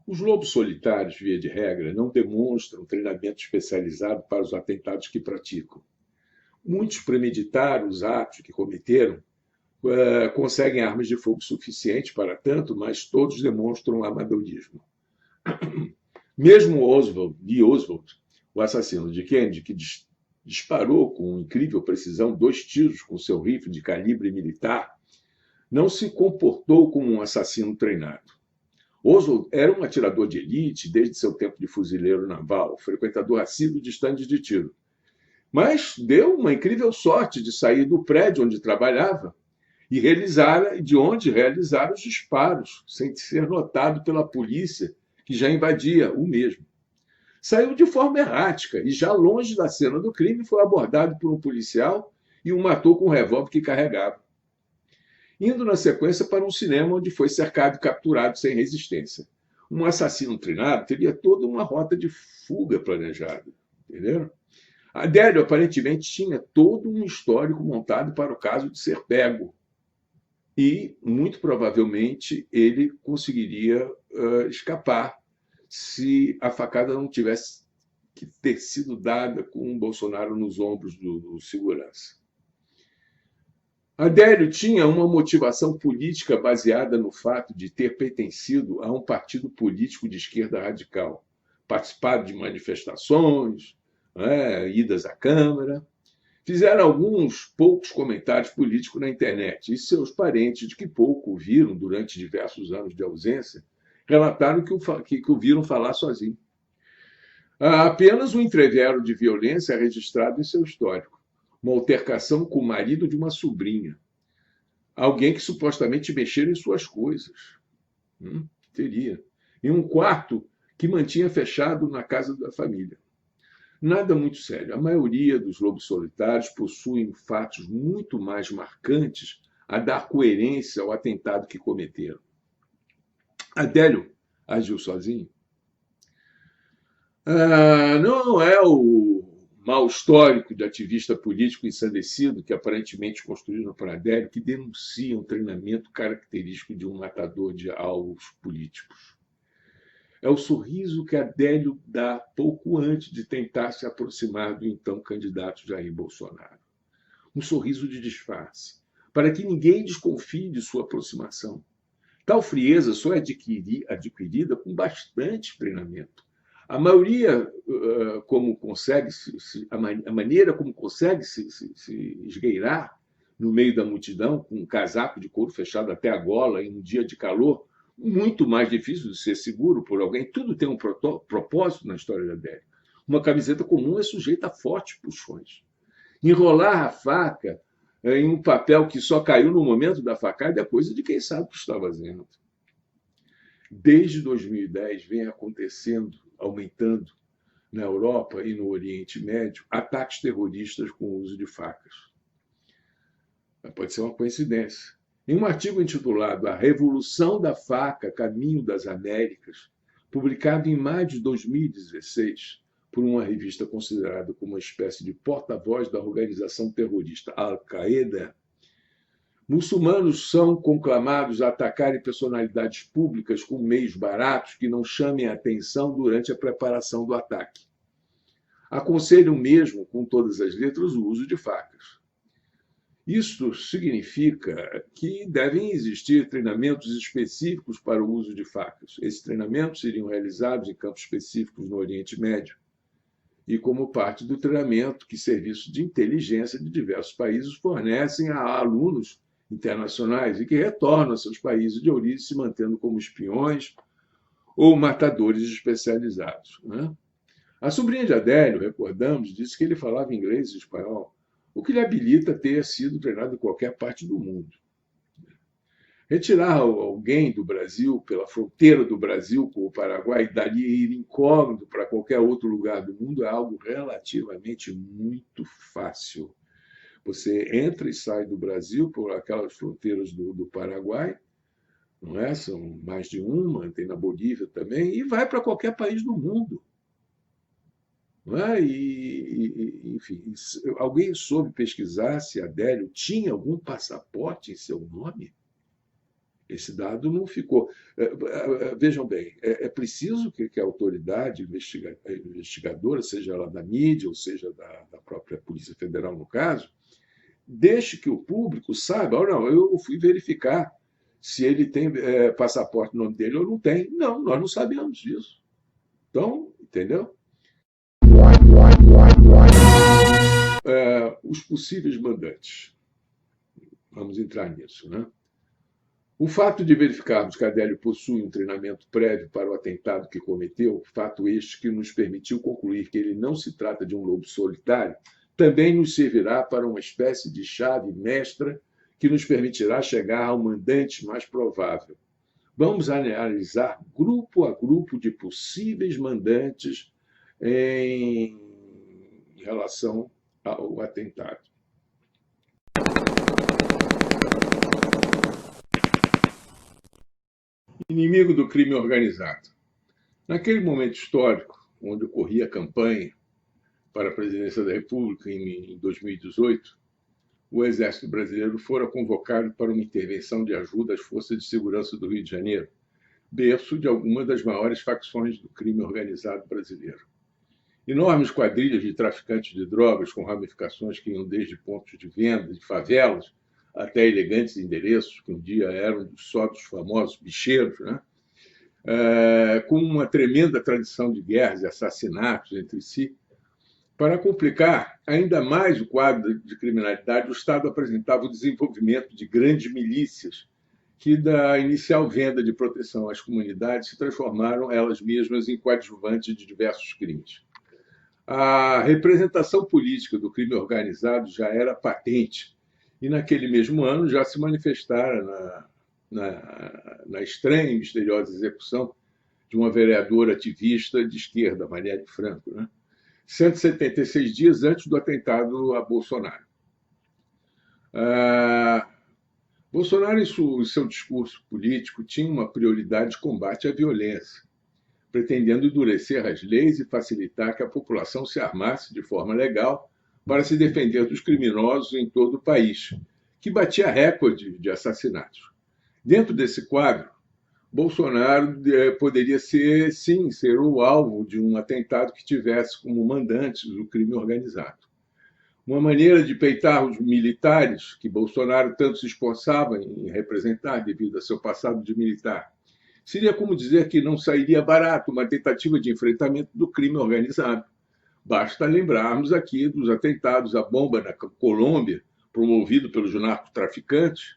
Os lobos solitários, via de regra, não demonstram treinamento especializado para os atentados que praticam. Muitos premeditaram os atos que cometeram, conseguem armas de fogo suficientes para tanto, mas todos demonstram amadorismo. Mesmo Lee Oswald, o assassino de Kennedy, que disparou com incrível precisão 2 tiros com seu rifle de calibre militar, não se comportou como um assassino treinado. Oswald era um atirador de elite desde seu tempo de fuzileiro naval, frequentador assíduo de estandes de tiro. Mas deu uma incrível sorte de sair do prédio onde trabalhava e de onde realizara os disparos, sem ser notado pela polícia, que já invadia o mesmo. Saiu de forma errática e, já longe da cena do crime, foi abordado por um policial e o matou com um revólver que carregava, indo na sequência para um cinema onde foi cercado e capturado sem resistência. Um assassino treinado teria toda uma rota de fuga planejada, entenderam? Adélio aparentemente tinha todo um histórico montado para o caso de ser pego e, muito provavelmente, ele conseguiria escapar se a facada não tivesse que ter sido dada com o Bolsonaro nos ombros do segurança. Adélio tinha uma motivação política baseada no fato de ter pertencido a um partido político de esquerda radical, participado de manifestações, idas à Câmara. Fizeram alguns poucos comentários políticos na internet, e seus parentes, de que pouco o viram durante diversos anos de ausência, relataram que o viram falar sozinho. Há apenas um entrevero de violência registrado em seu histórico. Uma altercação com o marido de uma sobrinha. Alguém que supostamente mexera em suas coisas. Teria. Em um quarto que mantinha fechado na casa da família. Nada muito sério. A maioria dos lobos solitários possuem fatos muito mais marcantes a dar coerência ao atentado que cometeram. Adélio agiu sozinho? Não é o mal histórico de ativista político ensandecido que aparentemente construíram para Adélio que denuncia um treinamento característico de um matador de alvos políticos. É o sorriso que Adélio dá pouco antes de tentar se aproximar do então candidato Jair Bolsonaro. Um sorriso de disfarce, para que ninguém desconfie de sua aproximação. Tal frieza só é adquirida com bastante treinamento. A maioria, a maneira como consegue se esgueirar no meio da multidão, com um casaco de couro fechado até a gola em um dia de calor, muito mais difícil de ser seguro por alguém. Tudo tem um propósito na história da Adélio. Uma camiseta comum é sujeita a fortes puxões. Enrolar a faca em um papel que só caiu no momento da facada é coisa de quem sabe o que está fazendo. Desde 2010 vem acontecendo, aumentando na Europa e no Oriente Médio, ataques terroristas com o uso de facas. Pode ser uma coincidência. Em um artigo intitulado A Revolução da Faca, Caminho das Américas, publicado em maio de 2016 por uma revista considerada como uma espécie de porta-voz da organização terrorista Al-Qaeda, muçulmanos são conclamados a atacarem personalidades públicas com meios baratos que não chamem a atenção durante a preparação do ataque. Aconselham mesmo, com todas as letras, o uso de facas. Isto significa que devem existir treinamentos específicos para o uso de facas. Esses treinamentos seriam realizados em campos específicos no Oriente Médio e como parte do treinamento que serviços de inteligência de diversos países fornecem a alunos internacionais e que retornam a seus países de origem se mantendo como espiões ou matadores especializados. A sobrinha de Adélio, recordamos, disse que ele falava inglês e espanhol, o que lhe habilita a ter sido treinado em qualquer parte do mundo. Retirar alguém do Brasil, pela fronteira do Brasil com o Paraguai, e dali ir incógnito para qualquer outro lugar do mundo é algo relativamente muito fácil. Você entra e sai do Brasil por aquelas fronteiras do Paraguai, não é? São mais de uma, tem na Bolívia também, e vai para qualquer país do mundo. Não é? Enfim, alguém soube pesquisar se Adélio tinha algum passaporte em seu nome? Esse dado não ficou. Vejam bem, é preciso que a autoridade investigadora, seja ela da mídia ou seja da própria Polícia Federal, no caso, deixe que o público saiba. Não, eu fui verificar se ele tem passaporte no nome dele ou não tem. Não, nós não sabemos disso. Então, entendeu? Os possíveis mandantes. Vamos entrar nisso, né? O fato de verificarmos que Adélio possui um treinamento prévio para o atentado que cometeu, fato este que nos permitiu concluir que ele não se trata de um lobo solitário, também nos servirá para uma espécie de chave mestra que nos permitirá chegar ao mandante mais provável. Vamos analisar grupo a grupo de possíveis mandantes em relação ao atentado. Inimigo do crime organizado. Naquele momento histórico, onde ocorria a campanha para a presidência da República em 2018, o Exército Brasileiro fora convocado para uma intervenção de ajuda às forças de segurança do Rio de Janeiro, berço de algumas das maiores facções do crime organizado brasileiro. Enormes quadrilhas de traficantes de drogas com ramificações que iam desde pontos de venda de favelas até elegantes endereços, que um dia eram só dos famosos bicheiros, né? com uma tremenda tradição de guerras e assassinatos entre si. Para complicar ainda mais o quadro de criminalidade, o Estado apresentava o desenvolvimento de grandes milícias, que da inicial venda de proteção às comunidades se transformaram elas mesmas em coadjuvantes de diversos crimes. A representação política do crime organizado já era patente e, naquele mesmo ano, já se manifestara na estranha e misteriosa execução de uma vereadora ativista de esquerda, Marielle Franco, 176 dias antes do atentado a Bolsonaro. Bolsonaro, em seu discurso político, tinha uma prioridade de combate à violência, pretendendo endurecer as leis e facilitar que a população se armasse de forma legal para se defender dos criminosos em todo o país, que batia recorde de assassinatos. Dentro desse quadro, Bolsonaro poderia ser o alvo de um atentado que tivesse como mandantes o crime organizado. Uma maneira de peitar os militares, que Bolsonaro tanto se esforçava em representar devido a seu passado de militar, seria como dizer que não sairia barato uma tentativa de enfrentamento do crime organizado. Basta lembrarmos aqui dos atentados à bomba na Colômbia, promovido pelos narcotraficantes,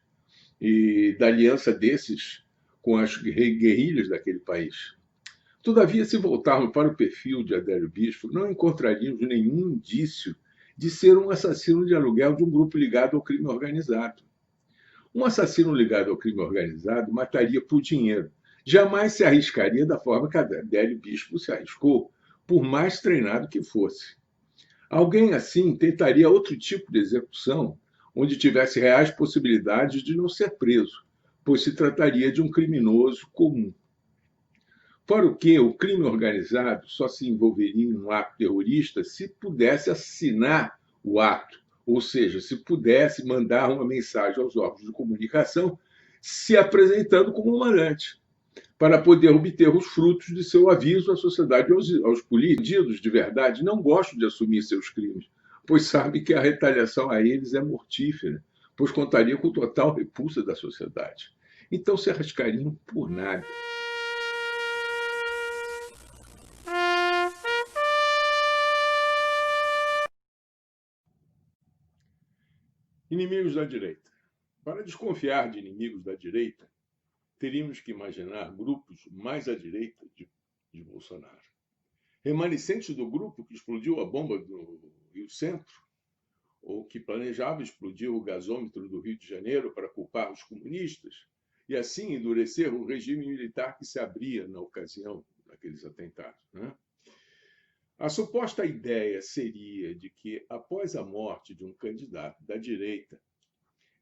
e da aliança desses com as guerrilhas daquele país. Todavia, se voltarmos para o perfil de Adélio Bispo, não encontraríamos nenhum indício de ser um assassino de aluguel de um grupo ligado ao crime organizado. Um assassino ligado ao crime organizado mataria por dinheiro. Jamais se arriscaria da forma que Adélio Bispo se arriscou, por mais treinado que fosse. Alguém assim tentaria outro tipo de execução, onde tivesse reais possibilidades de não ser preso, pois se trataria de um criminoso comum. Fora o que, o crime organizado só se envolveria em um ato terrorista se pudesse assassinar o ato, ou seja, se pudesse mandar uma mensagem aos órgãos de comunicação se apresentando como um mandante, para poder obter os frutos de seu aviso à sociedade e aos políticos. De verdade, não gostam de assumir seus crimes, pois sabem que a retaliação a eles é mortífera, pois contaria com total repulsa da sociedade. Então se arriscariam por nada. Inimigos da direita. Para desconfiar de inimigos da direita, teríamos que imaginar grupos mais à direita de Bolsonaro. Remanescentes do grupo que explodiu a bomba do Rio Centro, ou que planejava explodir o gasômetro do Rio de Janeiro para culpar os comunistas, e assim endurecer o regime militar que se abria na ocasião daqueles atentados. A suposta ideia seria de que, após a morte de um candidato da direita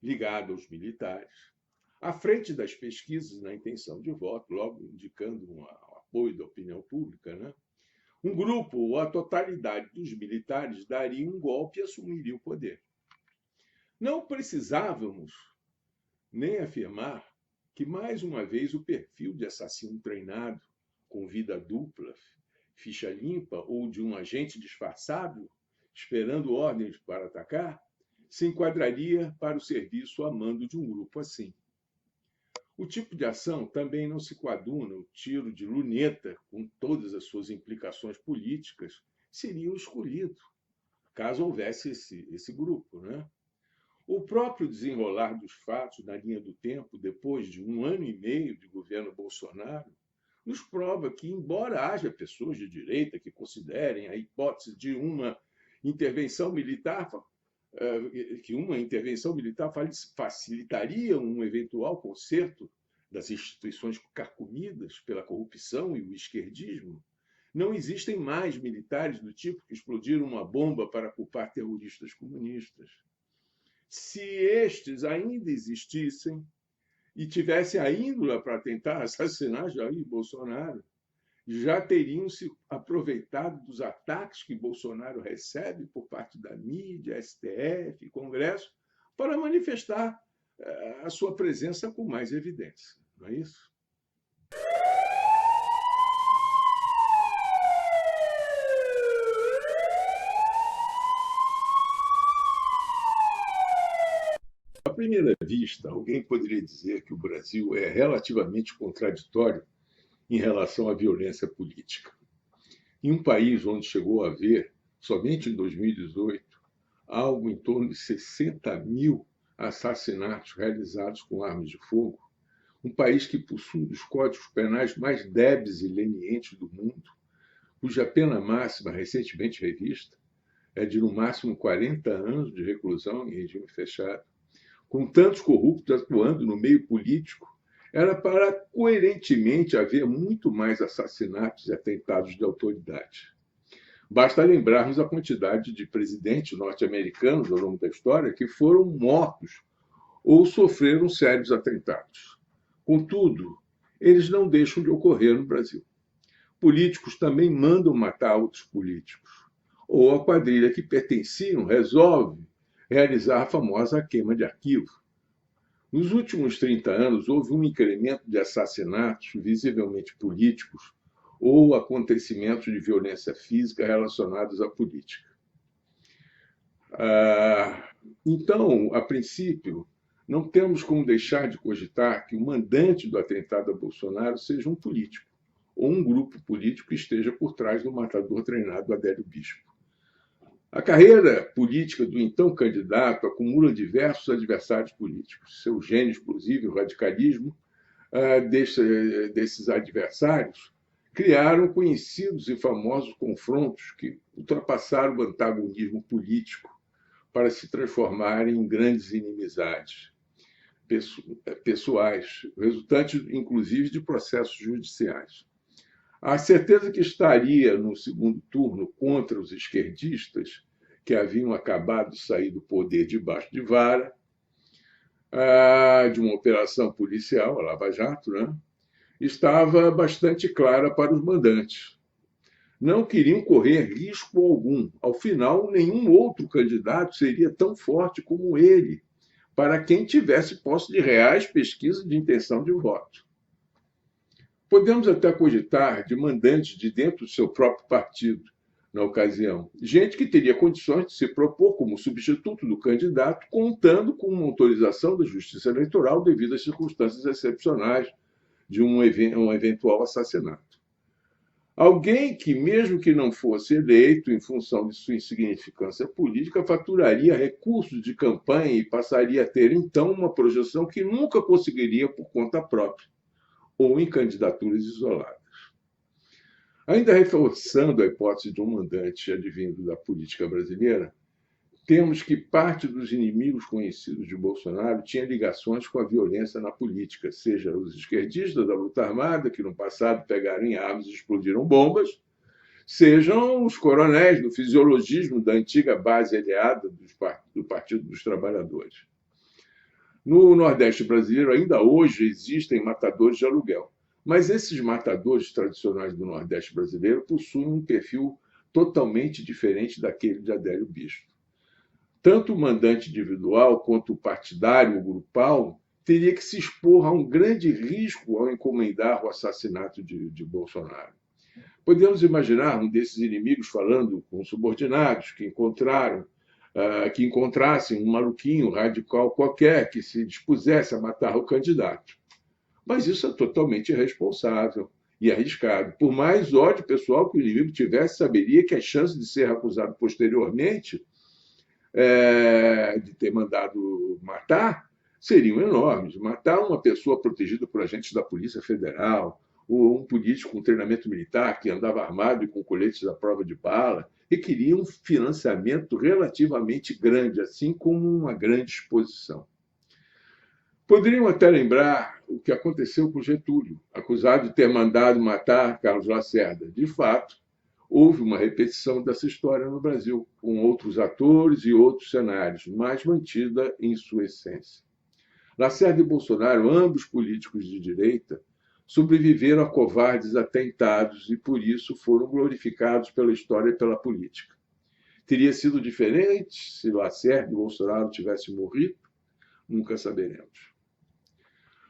ligado aos militares, à frente das pesquisas na intenção de voto, logo indicando um apoio da opinião pública, um grupo ou a totalidade dos militares daria um golpe e assumiria o poder. Não precisávamos nem afirmar que, mais uma vez, o perfil de assassino treinado, com vida dupla, ficha limpa, ou de um agente disfarçado, esperando ordens para atacar, se enquadraria para o serviço a mando de um grupo assim. O tipo de ação também não se coaduna. O tiro de luneta, com todas as suas implicações políticas, seria o escolhido, caso houvesse esse grupo. O próprio desenrolar dos fatos na linha do tempo, depois de 1 ano e meio de governo Bolsonaro, nos prova que, embora haja pessoas de direita que considerem a hipótese de uma intervenção militar, facilitaria um eventual conserto das instituições carcomidas pela corrupção e o esquerdismo, não existem mais militares do tipo que explodiram uma bomba para culpar terroristas comunistas. Se estes ainda existissem e tivessem a índole para tentar assassinar Jair Bolsonaro, já teriam se aproveitado dos ataques que Bolsonaro recebe por parte da mídia, STF, Congresso, para manifestar a sua presença com mais evidência. Não é isso? À primeira vista, alguém poderia dizer que o Brasil é relativamente contraditório em relação à violência política. Em um país onde chegou a haver, somente em 2018, algo em torno de 60 mil assassinatos realizados com armas de fogo, um país que possui um dos códigos penais mais débeis e lenientes do mundo, cuja pena máxima, recentemente revista, é de no máximo 40 anos de reclusão em regime fechado, com tantos corruptos atuando no meio político, era para coerentemente haver muito mais assassinatos e atentados de autoridade. Basta lembrarmos a quantidade de presidentes norte-americanos ao longo da história que foram mortos ou sofreram sérios atentados. Contudo, eles não deixam de ocorrer no Brasil. Políticos também mandam matar outros políticos. Ou a quadrilha que pertenciam resolve realizar a famosa queima de arquivo. Nos últimos 30 anos, houve um incremento de assassinatos visivelmente políticos ou acontecimentos de violência física relacionados à política. Então, a princípio, não temos como deixar de cogitar que o mandante do atentado a Bolsonaro seja um político, ou um grupo político que esteja por trás do matador treinado Adélio Bispo. A carreira política do então candidato acumula diversos adversários políticos. Seu gênio explosivo e o radicalismo desses adversários criaram conhecidos e famosos confrontos que ultrapassaram o antagonismo político para se transformarem em grandes inimizades pessoais, resultantes, inclusive, de processos judiciais. A certeza que estaria no segundo turno contra os esquerdistas, que haviam acabado de sair do poder debaixo de vara, de uma operação policial, a Lava Jato, né? Estava bastante clara para os mandantes. Não queriam correr risco algum. Ao final, nenhum outro candidato seria tão forte como ele, para quem tivesse posse de reais pesquisas de intenção de voto. Podemos até cogitar de mandantes de dentro do seu próprio partido, na ocasião, gente que teria condições de se propor como substituto do candidato, contando com uma autorização da Justiça Eleitoral devido às circunstâncias excepcionais de um eventual assassinato. Alguém que, mesmo que não fosse eleito em função de sua insignificância política, faturaria recursos de campanha e passaria a ter, então, uma projeção que nunca conseguiria por conta própria, ou em candidaturas isoladas. Ainda reforçando a hipótese de um mandante advindo da política brasileira, temos que parte dos inimigos conhecidos de Bolsonaro tinha ligações com a violência na política, seja os esquerdistas da luta armada, que no passado pegaram em armas e explodiram bombas, sejam os coronéis do fisiologismo da antiga base aliada do Partido dos Trabalhadores. No Nordeste brasileiro, ainda hoje, existem matadores de aluguel, mas esses matadores tradicionais do Nordeste brasileiro possuem um perfil totalmente diferente daquele de Adélio Bispo. Tanto o mandante individual quanto o partidário ou grupal teria que se expor a um grande risco ao encomendar o assassinato de Bolsonaro. Podemos imaginar um desses inimigos falando com subordinados que encontrassem um maluquinho radical qualquer que se dispusesse a matar o candidato. Mas isso é totalmente irresponsável e arriscado. Por mais ódio pessoal que o inimigo tivesse, saberia que as chances de ser acusado posteriormente de ter mandado matar seriam enormes. Matar uma pessoa protegida por agentes da Polícia Federal, ou um político com treinamento militar que andava armado e com coletes à prova de bala, requeria um financiamento relativamente grande, assim como uma grande exposição. Poderiam até lembrar o que aconteceu com Getúlio, acusado de ter mandado matar Carlos Lacerda. De fato, houve uma repetição dessa história no Brasil, com outros atores e outros cenários, mas mantida em sua essência. Lacerda e Bolsonaro, ambos políticos de direita, sobreviveram a covardes atentados e, por isso, foram glorificados pela história e pela política. Teria sido diferente se Lacerda e Bolsonaro tivessem morrido? Nunca saberemos.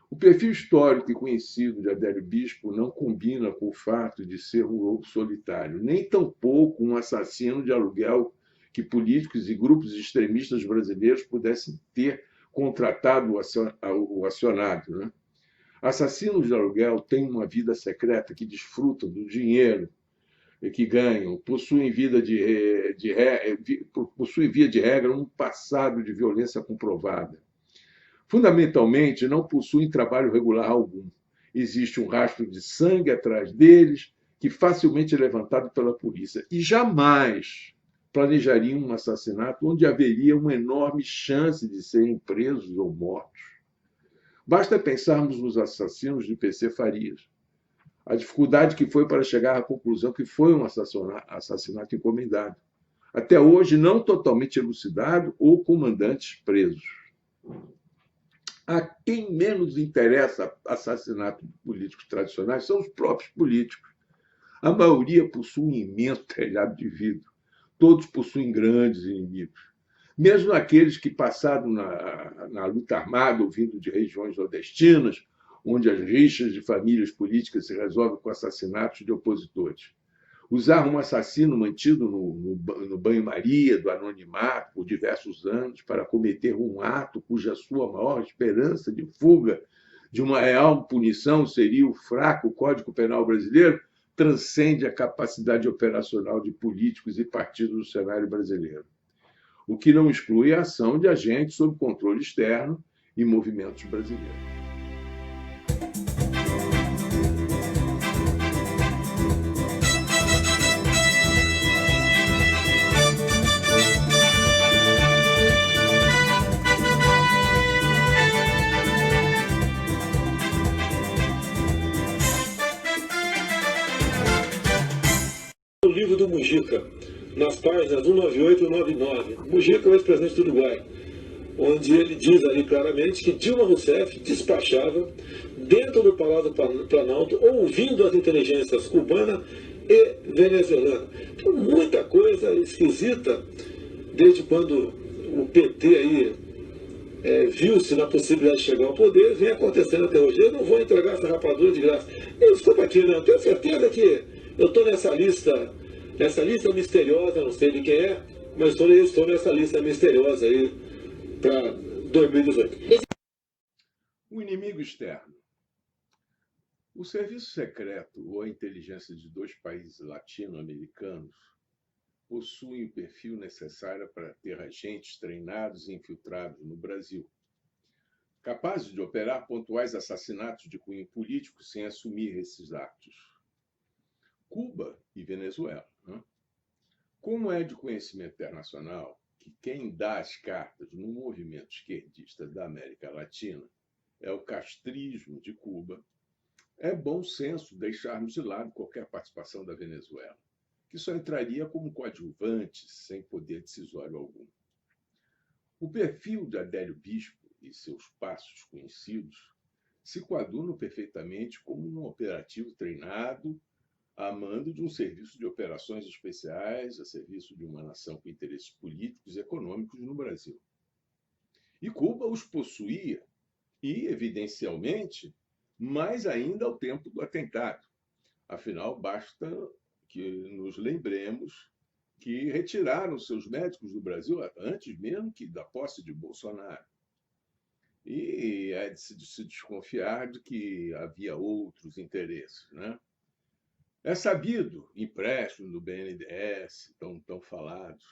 O perfil histórico e conhecido de Adélio Bispo não combina com o fato de ser um lobo solitário, nem tampouco um assassino de aluguel que políticos e grupos extremistas brasileiros pudessem ter contratado o acionado, né? Assassinos de aluguel têm uma vida secreta que desfrutam do dinheiro que ganham, possuem, possuem via de regra, um passado de violência comprovada. Fundamentalmente, não possuem trabalho regular algum. Existe um rastro de sangue atrás deles, que facilmente é levantado pela polícia. E jamais planejariam um assassinato onde haveria uma enorme chance de serem presos ou mortos. Basta pensarmos nos assassinos de PC Farias. A dificuldade que foi para chegar à conclusão que foi um assassinato encomendado. Até hoje, não totalmente elucidado ou comandantes presos. A quem menos interessa assassinato de políticos tradicionais são os próprios políticos. A maioria possui um imenso telhado de vidro. Todos possuem grandes inimigos. Mesmo aqueles que passaram na luta armada ou vindo de regiões nordestinas, onde as rixas de famílias políticas se resolvem com assassinatos de opositores. Usar um assassino mantido no banho-maria do anonimato por diversos anos para cometer um ato cuja sua maior esperança de fuga de uma real punição seria o fraco Código Penal brasileiro, transcende a capacidade operacional de políticos e partidos do cenário brasileiro. O que não exclui a ação de agentes sob controle externo e movimentos brasileiros. O livro do Mujica, nas páginas 198 e 199. Mujica é o ex-presidente do Uruguai, onde ele diz ali claramente que Dilma Rousseff despachava dentro do Palácio do Planalto, ouvindo as inteligências cubana e venezuelana. Então, muita coisa esquisita, desde quando o PT aí viu-se na possibilidade de chegar ao poder, vem acontecendo até hoje. Eu não vou entregar essa rapadura de graça. Desculpa aqui, não. Tenho certeza que eu estou nessa lista misteriosa, não sei de quem é, mas estou nessa lista misteriosa aí para 2018. O inimigo externo. O serviço secreto ou a inteligência de dois países latino-americanos possuem o perfil necessário para ter agentes treinados e infiltrados no Brasil, capazes de operar pontuais assassinatos de cunho político sem assumir esses atos. Cuba e Venezuela. Como é de conhecimento internacional que quem dá as cartas no movimento esquerdista da América Latina é o castrismo de Cuba, é bom senso deixarmos de lado qualquer participação da Venezuela, que só entraria como coadjuvante, sem poder decisório algum. O perfil de Adélio Bispo e seus passos conhecidos se coadunam perfeitamente como um operativo treinado a mando de um serviço de operações especiais a serviço de uma nação com interesses políticos e econômicos no Brasil. E Cuba os possuía, e, evidencialmente, mais ainda ao tempo do atentado. Afinal, basta que nos lembremos que retiraram seus médicos do Brasil antes mesmo que da posse de Bolsonaro. E é de se desconfiar de que havia outros interesses, né? É sabido, empréstimo do BNDES, tão falados,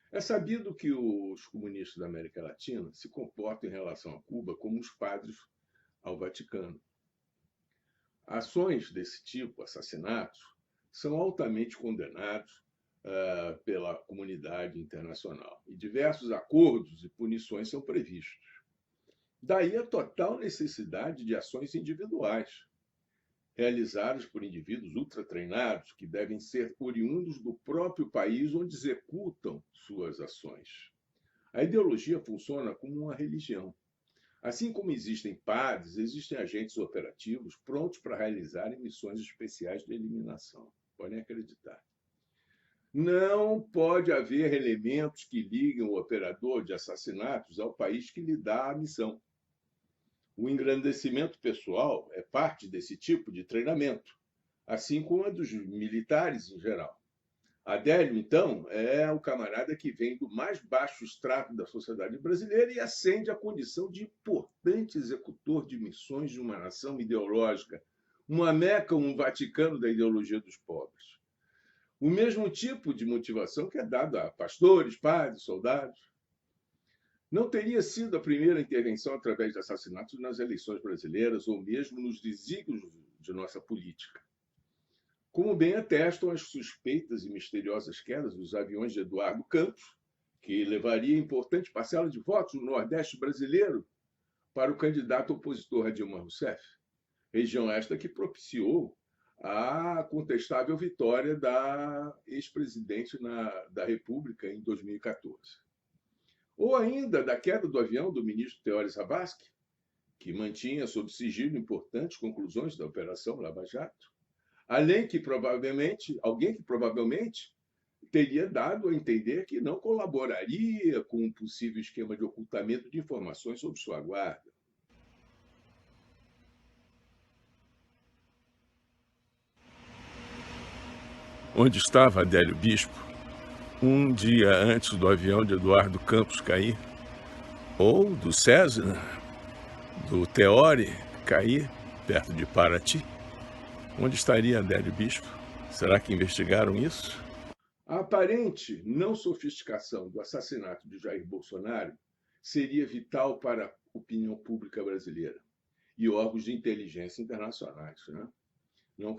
é sabido que os comunistas da América Latina se comportam em relação a Cuba como os padres ao Vaticano. Ações desse tipo, assassinatos, são altamente condenados pela comunidade internacional e diversos acordos e punições são previstos. Daí a total necessidade de ações individuais, realizadas por indivíduos ultratreinados que devem ser oriundos do próprio país onde executam suas ações. A ideologia funciona como uma religião. Assim como existem padres, existem agentes operativos prontos para realizarem missões especiais de eliminação. Podem acreditar. Não pode haver elementos que liguem o operador de assassinatos ao país que lhe dá a missão. O engrandecimento pessoal é parte desse tipo de treinamento, assim como a dos militares em geral. Adélio, então, é o camarada que vem do mais baixo estrato da sociedade brasileira e ascende à condição de importante executor de missões de uma nação ideológica, uma Meca, um Vaticano da ideologia dos pobres. O mesmo tipo de motivação que é dado a pastores, padres, soldados. Não teria sido a primeira intervenção através de assassinatos nas eleições brasileiras ou mesmo nos desígnios de nossa política. Como bem atestam as suspeitas e misteriosas quedas dos aviões de Eduardo Campos, que levaria importante parcela de votos no Nordeste brasileiro para o candidato opositor a Dilma Rousseff, região esta que propiciou a contestável vitória da ex-presidente da República em 2014. Ou ainda da queda do avião do ministro Teório Zavascki, que mantinha sob sigilo importantes conclusões da Operação Lava Jato, alguém que provavelmente teria dado a entender que não colaboraria com um possível esquema de ocultamento de informações sob sua guarda. Onde estava Adélio Bispo um dia antes do avião de Eduardo Campos cair? Ou do César, do Teori cair perto de Paraty? Onde estaria Adélio Bispo? Será que investigaram isso? A aparente não sofisticação do assassinato de Jair Bolsonaro seria vital para a opinião pública brasileira e órgãos de inteligência internacionais, né? Não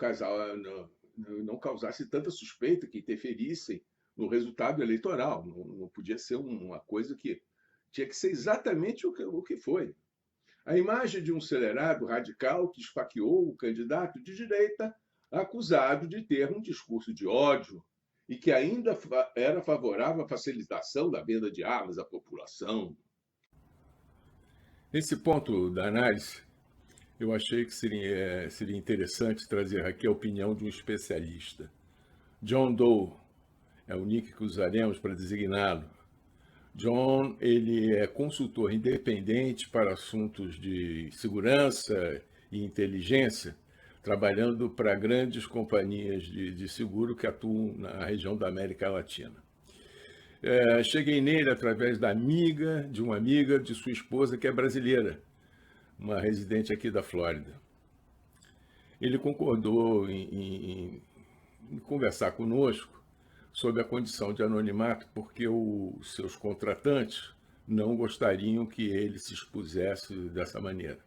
causasse tanta suspeita que interferissem no resultado eleitoral. Não podia ser uma coisa que tinha que ser exatamente o que foi. A imagem de um acelerado radical que esfaqueou o candidato de direita acusado de ter um discurso de ódio e que ainda era favorável à facilitação da venda de armas à população. Nesse ponto da análise, eu achei que seria interessante trazer aqui a opinião de um especialista. John Doe é o nick que usaremos para designá-lo. John, ele é consultor independente para assuntos de segurança e inteligência, trabalhando para grandes companhias de seguro que atuam na região da América Latina. Cheguei nele através de uma amiga de sua esposa, que é brasileira, uma residente aqui da Flórida. Ele concordou em conversar conosco sob a condição de anonimato, porque os seus contratantes não gostariam que ele se expusesse dessa maneira.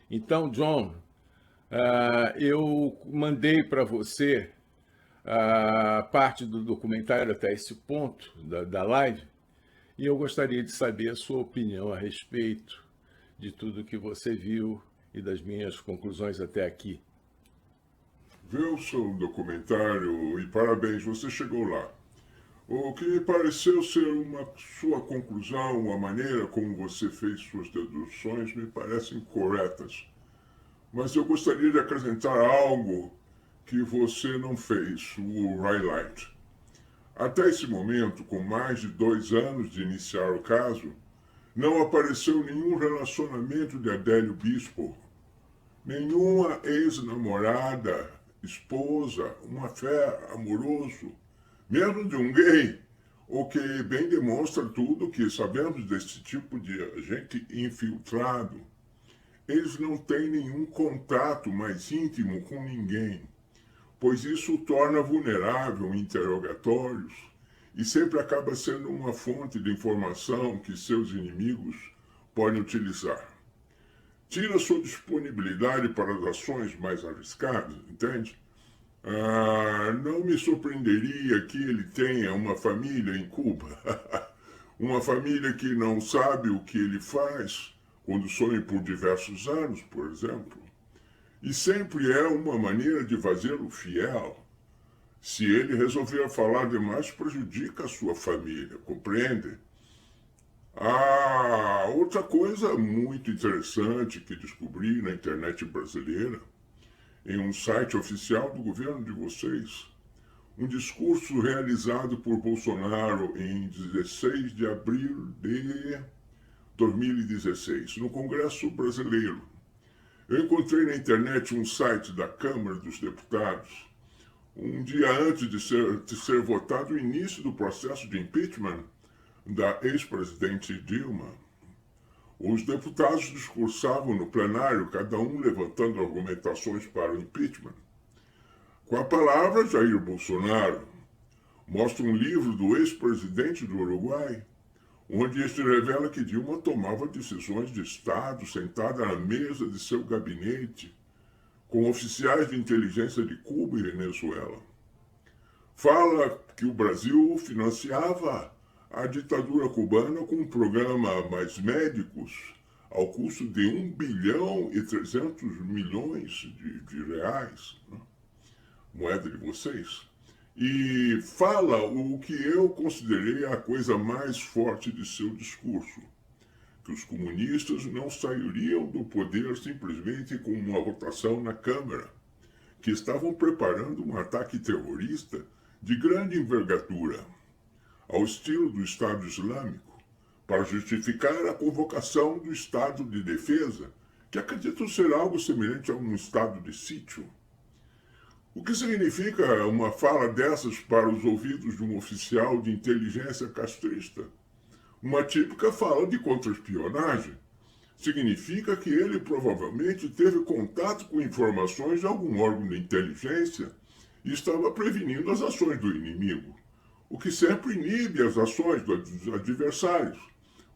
Então, John, eu mandei para você a parte do documentário até esse ponto da live, e eu gostaria de saber a sua opinião a respeito de tudo que você viu e das minhas conclusões até aqui. Viu o seu documentário e parabéns, você chegou lá. O que me pareceu ser sua conclusão, a maneira como você fez suas deduções, me parecem corretas. Mas eu gostaria de acrescentar algo que você não fez, o highlight. Até esse momento, com mais de 2 anos de iniciar o caso, não apareceu nenhum relacionamento de Adélio Bispo, nenhuma ex-namorada, esposa, um afé amoroso, mesmo de um gay, o que bem demonstra tudo que sabemos desse tipo de agente infiltrado. Eles não têm nenhum contato mais íntimo com ninguém, pois isso o torna vulnerável em interrogatórios e sempre acaba sendo uma fonte de informação que seus inimigos podem utilizar. Tira sua disponibilidade para as ações mais arriscadas, entende? Não me surpreenderia que ele tenha uma família em Cuba. Uma família que não sabe o que ele faz quando sonha por diversos anos, por exemplo. E sempre é uma maneira de fazê-lo fiel. Se ele resolver falar demais, prejudica a sua família, compreende? Outra coisa muito interessante que descobri na internet brasileira, em um site oficial do governo de vocês, um discurso realizado por Bolsonaro em 16 de abril de 2016, no Congresso Brasileiro. Eu encontrei na internet um site da Câmara dos Deputados, um dia antes de ser votado o início do processo de impeachment da ex-presidente Dilma. Os deputados discursavam no plenário, cada um levantando argumentações para o impeachment. Com a palavra, Jair Bolsonaro mostra um livro do ex-presidente do Uruguai, onde este revela que Dilma tomava decisões de Estado sentada na mesa de seu gabinete, com oficiais de inteligência de Cuba e Venezuela. Fala que o Brasil financiava a ditadura cubana com um programa Mais Médicos ao custo de 1,3 bilhão de reais, né? Moeda de vocês. E fala o que eu considerei a coisa mais forte de seu discurso, que os comunistas não sairiam do poder simplesmente com uma votação na Câmara, que estavam preparando um ataque terrorista de grande envergadura, ao estilo do Estado Islâmico, para justificar a convocação do Estado de Defesa, que acredito ser algo semelhante a um estado de sítio. O que significa uma fala dessas para os ouvidos de um oficial de inteligência castrista? Uma típica fala de contra-espionagem. Significa que ele provavelmente teve contato com informações de algum órgão de inteligência e estava prevenindo as ações do inimigo, o que sempre inibe as ações dos adversários.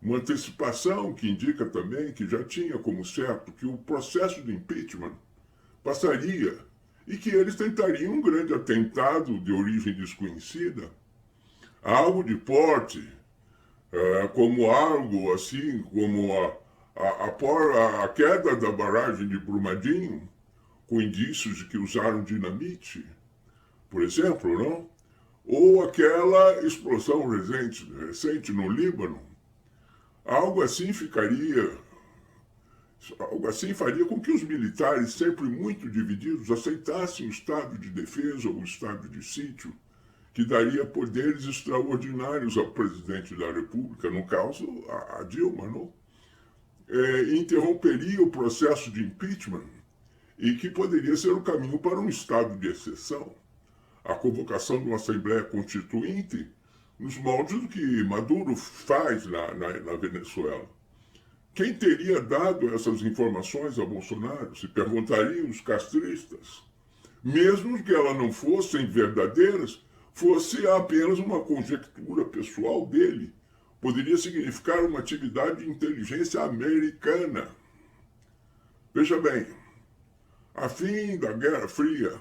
Uma antecipação que indica também que já tinha como certo que o processo de impeachment passaria e que eles tentariam um grande atentado de origem desconhecida, algo de porte, como algo assim, como a queda da barragem de Brumadinho, com indícios de que usaram dinamite, por exemplo, não? Ou aquela explosão recente no Líbano. Algo assim faria com que os militares, sempre muito divididos, aceitassem o estado de defesa ou o estado de sítio, que daria poderes extraordinários ao presidente da República, no caso, a Dilma, não? Interromperia o processo de impeachment e que poderia ser o caminho para um estado de exceção. A convocação de uma Assembleia Constituinte, nos moldes do que Maduro faz na Venezuela. Quem teria dado essas informações a Bolsonaro? Se perguntariam os castristas. Mesmo que elas não fossem verdadeiras, fosse apenas uma conjectura pessoal dele. Poderia significar uma atividade de inteligência americana. Veja bem, a fim da Guerra Fria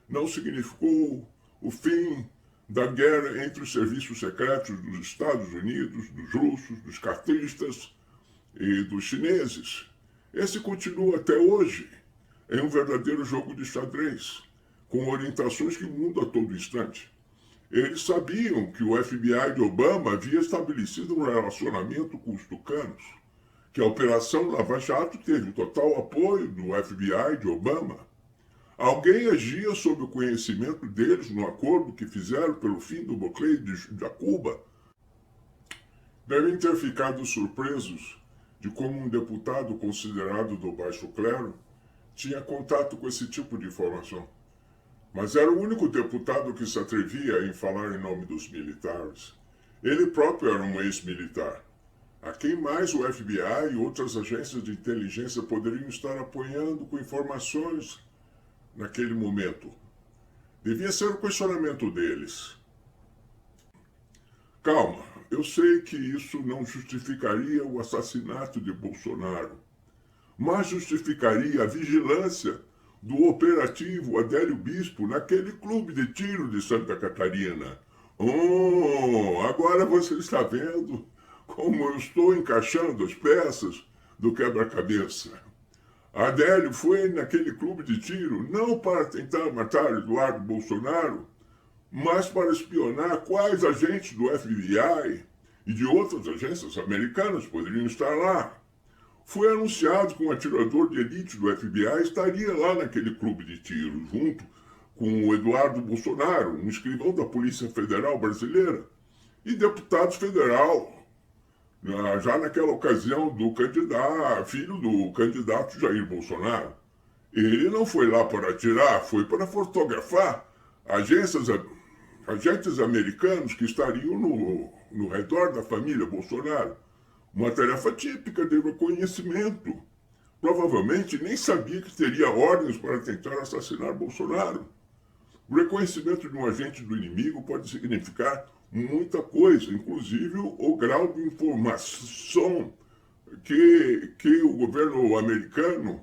não significou o fim da guerra entre os serviços secretos dos Estados Unidos, dos russos, dos cartistas e dos chineses. Esse continua até hoje em um verdadeiro jogo de xadrez, com orientações que mudam a todo instante. Eles sabiam que o FBI de Obama havia estabelecido um relacionamento com os tucanos, que a Operação Lava Jato teve total apoio do FBI de Obama. Alguém agia sob o conhecimento deles no acordo que fizeram pelo fim do bloqueio da Cuba. Devem ter ficado surpresos de como um deputado considerado do baixo clero tinha contato com esse tipo de informação. Mas era o único deputado que se atrevia em falar em nome dos militares. Ele próprio era um ex-militar. A quem mais o FBI e outras agências de inteligência poderiam estar apoiando com informações naquele momento? Devia ser o questionamento deles. Calma, eu sei que isso não justificaria o assassinato de Bolsonaro, mas justificaria a vigilância do operativo Adélio Bispo naquele clube de tiro de Santa Catarina. Agora você está vendo como eu estou encaixando as peças do quebra-cabeça. Adélio foi naquele clube de tiro não para tentar matar Eduardo Bolsonaro, mas para espionar quais agentes do FBI e de outras agências americanas poderiam estar lá. Foi anunciado que um atirador de elite do FBI estaria lá naquele clube de tiro, junto com o Eduardo Bolsonaro, um escrivão da Polícia Federal brasileira, e deputado federal, já naquela ocasião filho do candidato Jair Bolsonaro. Ele não foi lá para atirar, foi para fotografar agentes americanos que estariam no redor da família Bolsonaro. Uma tarefa típica de reconhecimento. Provavelmente nem sabia que teria ordens para tentar assassinar Bolsonaro. O reconhecimento de um agente do inimigo pode significar muita coisa, inclusive o grau de informação que o governo americano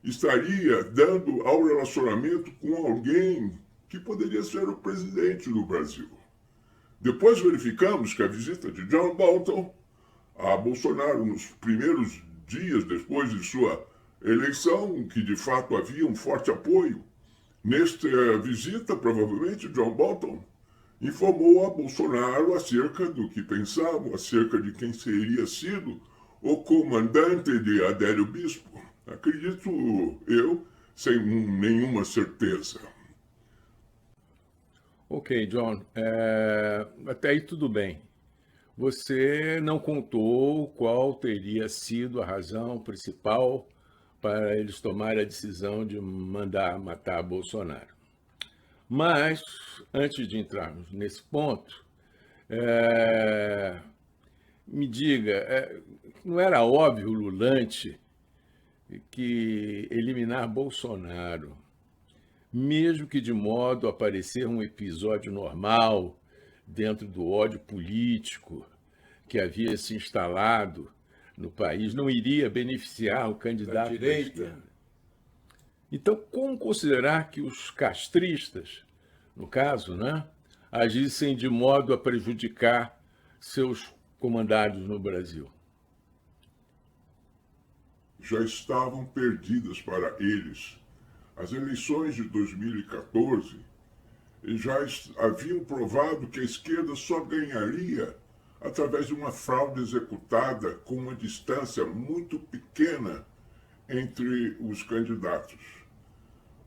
estaria dando ao relacionamento com alguém que poderia ser o presidente do Brasil. Depois verificamos que a visita de John Bolton a Bolsonaro nos primeiros dias depois de sua eleição, que de fato havia um forte apoio. Nesta visita, provavelmente, John Bolton informou a Bolsonaro acerca do que pensavam, acerca de quem seria sido o comandante de Adélio Bispo. Acredito eu, sem nenhuma certeza. Ok, John. Até aí tudo bem. Você não contou qual teria sido a razão principal para eles tomarem a decisão de mandar matar Bolsonaro. Mas, antes de entrarmos nesse ponto, me diga, não era óbvio, ululante, que eliminar Bolsonaro, mesmo que de modo a parecer um episódio normal dentro do ódio político que havia se instalado no país, não iria beneficiar o candidato da direita? Então, como considerar que os castristas, no caso, agissem de modo a prejudicar seus comandados no Brasil? Já estavam perdidas para eles. As eleições de 2014 já haviam provado que a esquerda só ganharia através de uma fraude executada com uma distância muito pequena entre os candidatos.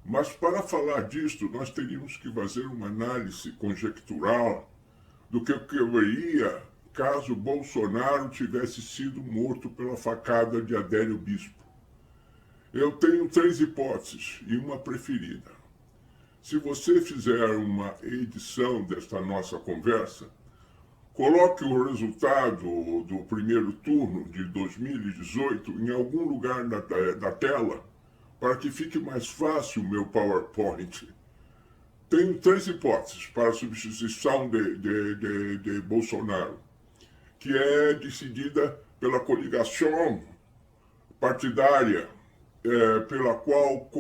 Mas para falar disto, nós teríamos que fazer uma análise conjectural do que ocorreria caso Bolsonaro tivesse sido morto pela facada de Adélio Bispo. Eu tenho 3 hipóteses e uma preferida. Se você fizer uma edição desta nossa conversa, coloque o resultado do primeiro turno de 2018 em algum lugar da tela, para que fique mais fácil o meu PowerPoint. Tenho 3 hipóteses para a substituição de Bolsonaro, que é decidida pela coligação partidária pela qual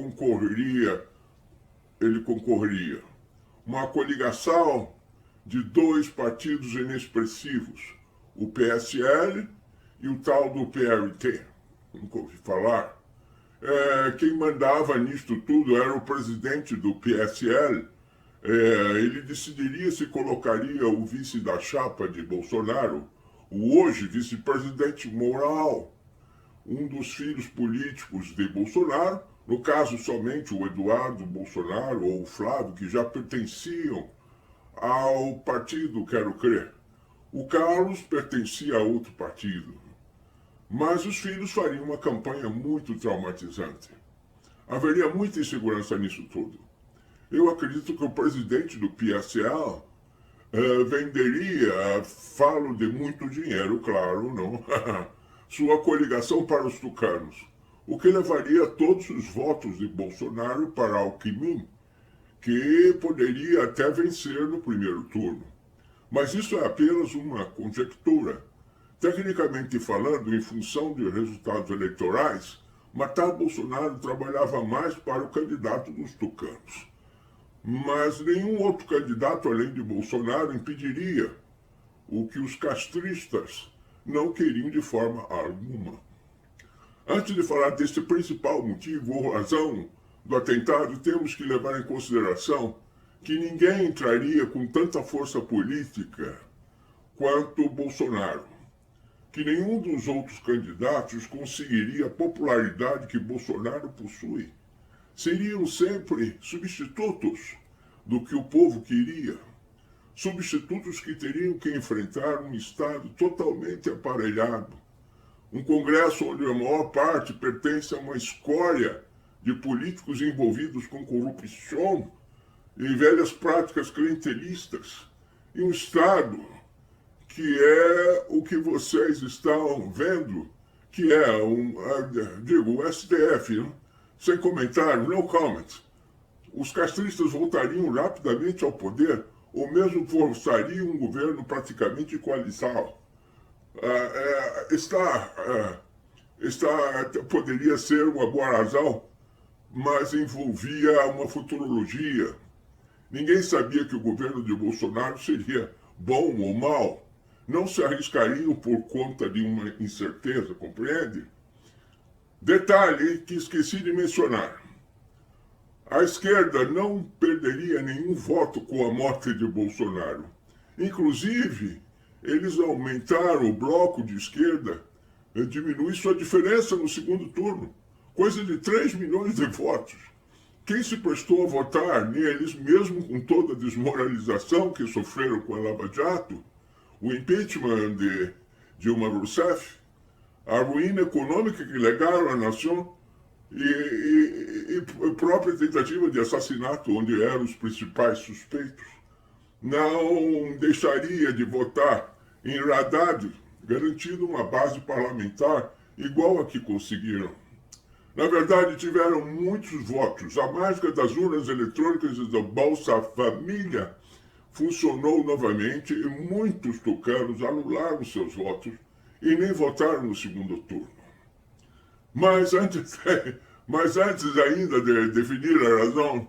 ele concorreria. Uma coligação de 2 partidos inexpressivos, o PSL e o tal do PRT. Nunca ouvi falar. Quem mandava nisto tudo era o presidente do PSL. Ele decidiria se colocaria o vice da chapa de Bolsonaro, o hoje vice-presidente Mourão, um dos filhos políticos de Bolsonaro, no caso somente o Eduardo Bolsonaro ou o Flávio, que já pertenciam ao partido, quero crer. O Carlos pertencia a outro partido. Mas os filhos fariam uma campanha muito traumatizante. Haveria muita insegurança nisso tudo. Eu acredito que o presidente do PSL venderia, falo de muito dinheiro, claro, não, sua coligação para os tucanos, o que levaria todos os votos de Bolsonaro para Alckmin, que poderia até vencer no primeiro turno. Mas isso é apenas uma conjectura. Tecnicamente falando, em função de resultados eleitorais, matar Bolsonaro trabalhava mais para o candidato dos tucanos. Mas nenhum outro candidato além de Bolsonaro impediria o que os castristas não queriam de forma alguma. Antes de falar desse principal motivo ou razão do atentado, temos que levar em consideração que ninguém entraria com tanta força política quanto Bolsonaro, que nenhum dos outros candidatos conseguiria a popularidade que Bolsonaro possui. Seriam sempre substitutos do que o povo queria, substitutos que teriam que enfrentar um Estado totalmente aparelhado, um Congresso onde a maior parte pertence a uma escória de políticos envolvidos com corrupção e velhas práticas clientelistas, e um Estado que é o que vocês estão vendo, que é o STF, né? Sem comentário, no comment. Os castristas voltariam rapidamente ao poder, ou mesmo forçariam um governo praticamente coalizado. Poderia ser uma boa razão, mas envolvia uma futurologia. Ninguém sabia que o governo de Bolsonaro seria bom ou mau. Não se arriscariam por conta de uma incerteza, compreende? Detalhe que esqueci de mencionar. A esquerda não perderia nenhum voto com a morte de Bolsonaro. Inclusive, eles aumentaram o bloco de esquerda, diminuir sua diferença no segundo turno, coisa de 3 milhões de votos. Quem se prestou a votar neles, mesmo com toda a desmoralização que sofreram com a Lava Jato, o impeachment de Dilma Rousseff, a ruína econômica que legaram à nação e própria tentativa de assassinato, onde eram os principais suspeitos, não deixaria de votar em Haddad, garantindo uma base parlamentar igual a que conseguiram. Na verdade, tiveram muitos votos. A mágica das urnas eletrônicas e da Bolsa Família funcionou novamente e muitos tucanos anularam seus votos e nem votaram no segundo turno. Mas antes ainda de definir a razão,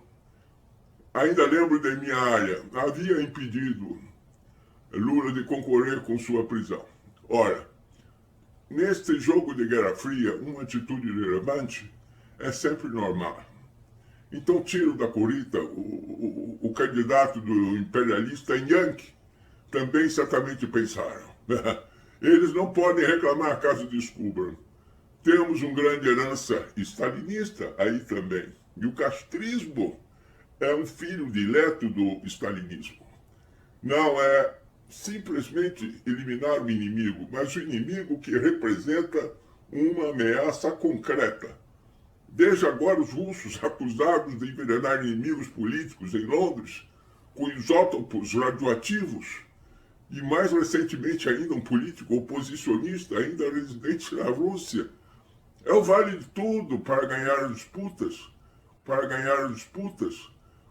ainda lembro de minha área. Havia impedido Lula de concorrer com sua prisão. Ora, neste jogo de Guerra Fria, uma atitude relevante é sempre normal. Então tiro da corrida o candidato do imperialista Yankee. Também certamente pensaram. Eles não podem reclamar caso descubram. Temos uma grande herança stalinista aí também. E o castrismo é um filho dileto do stalinismo. Não é simplesmente eliminar o inimigo, mas o inimigo que representa uma ameaça concreta. Desde agora os russos acusados de envenenar inimigos políticos em Londres com isótopos radioativos e mais recentemente ainda um político oposicionista ainda residente na Rússia. É o vale de tudo para ganhar disputas,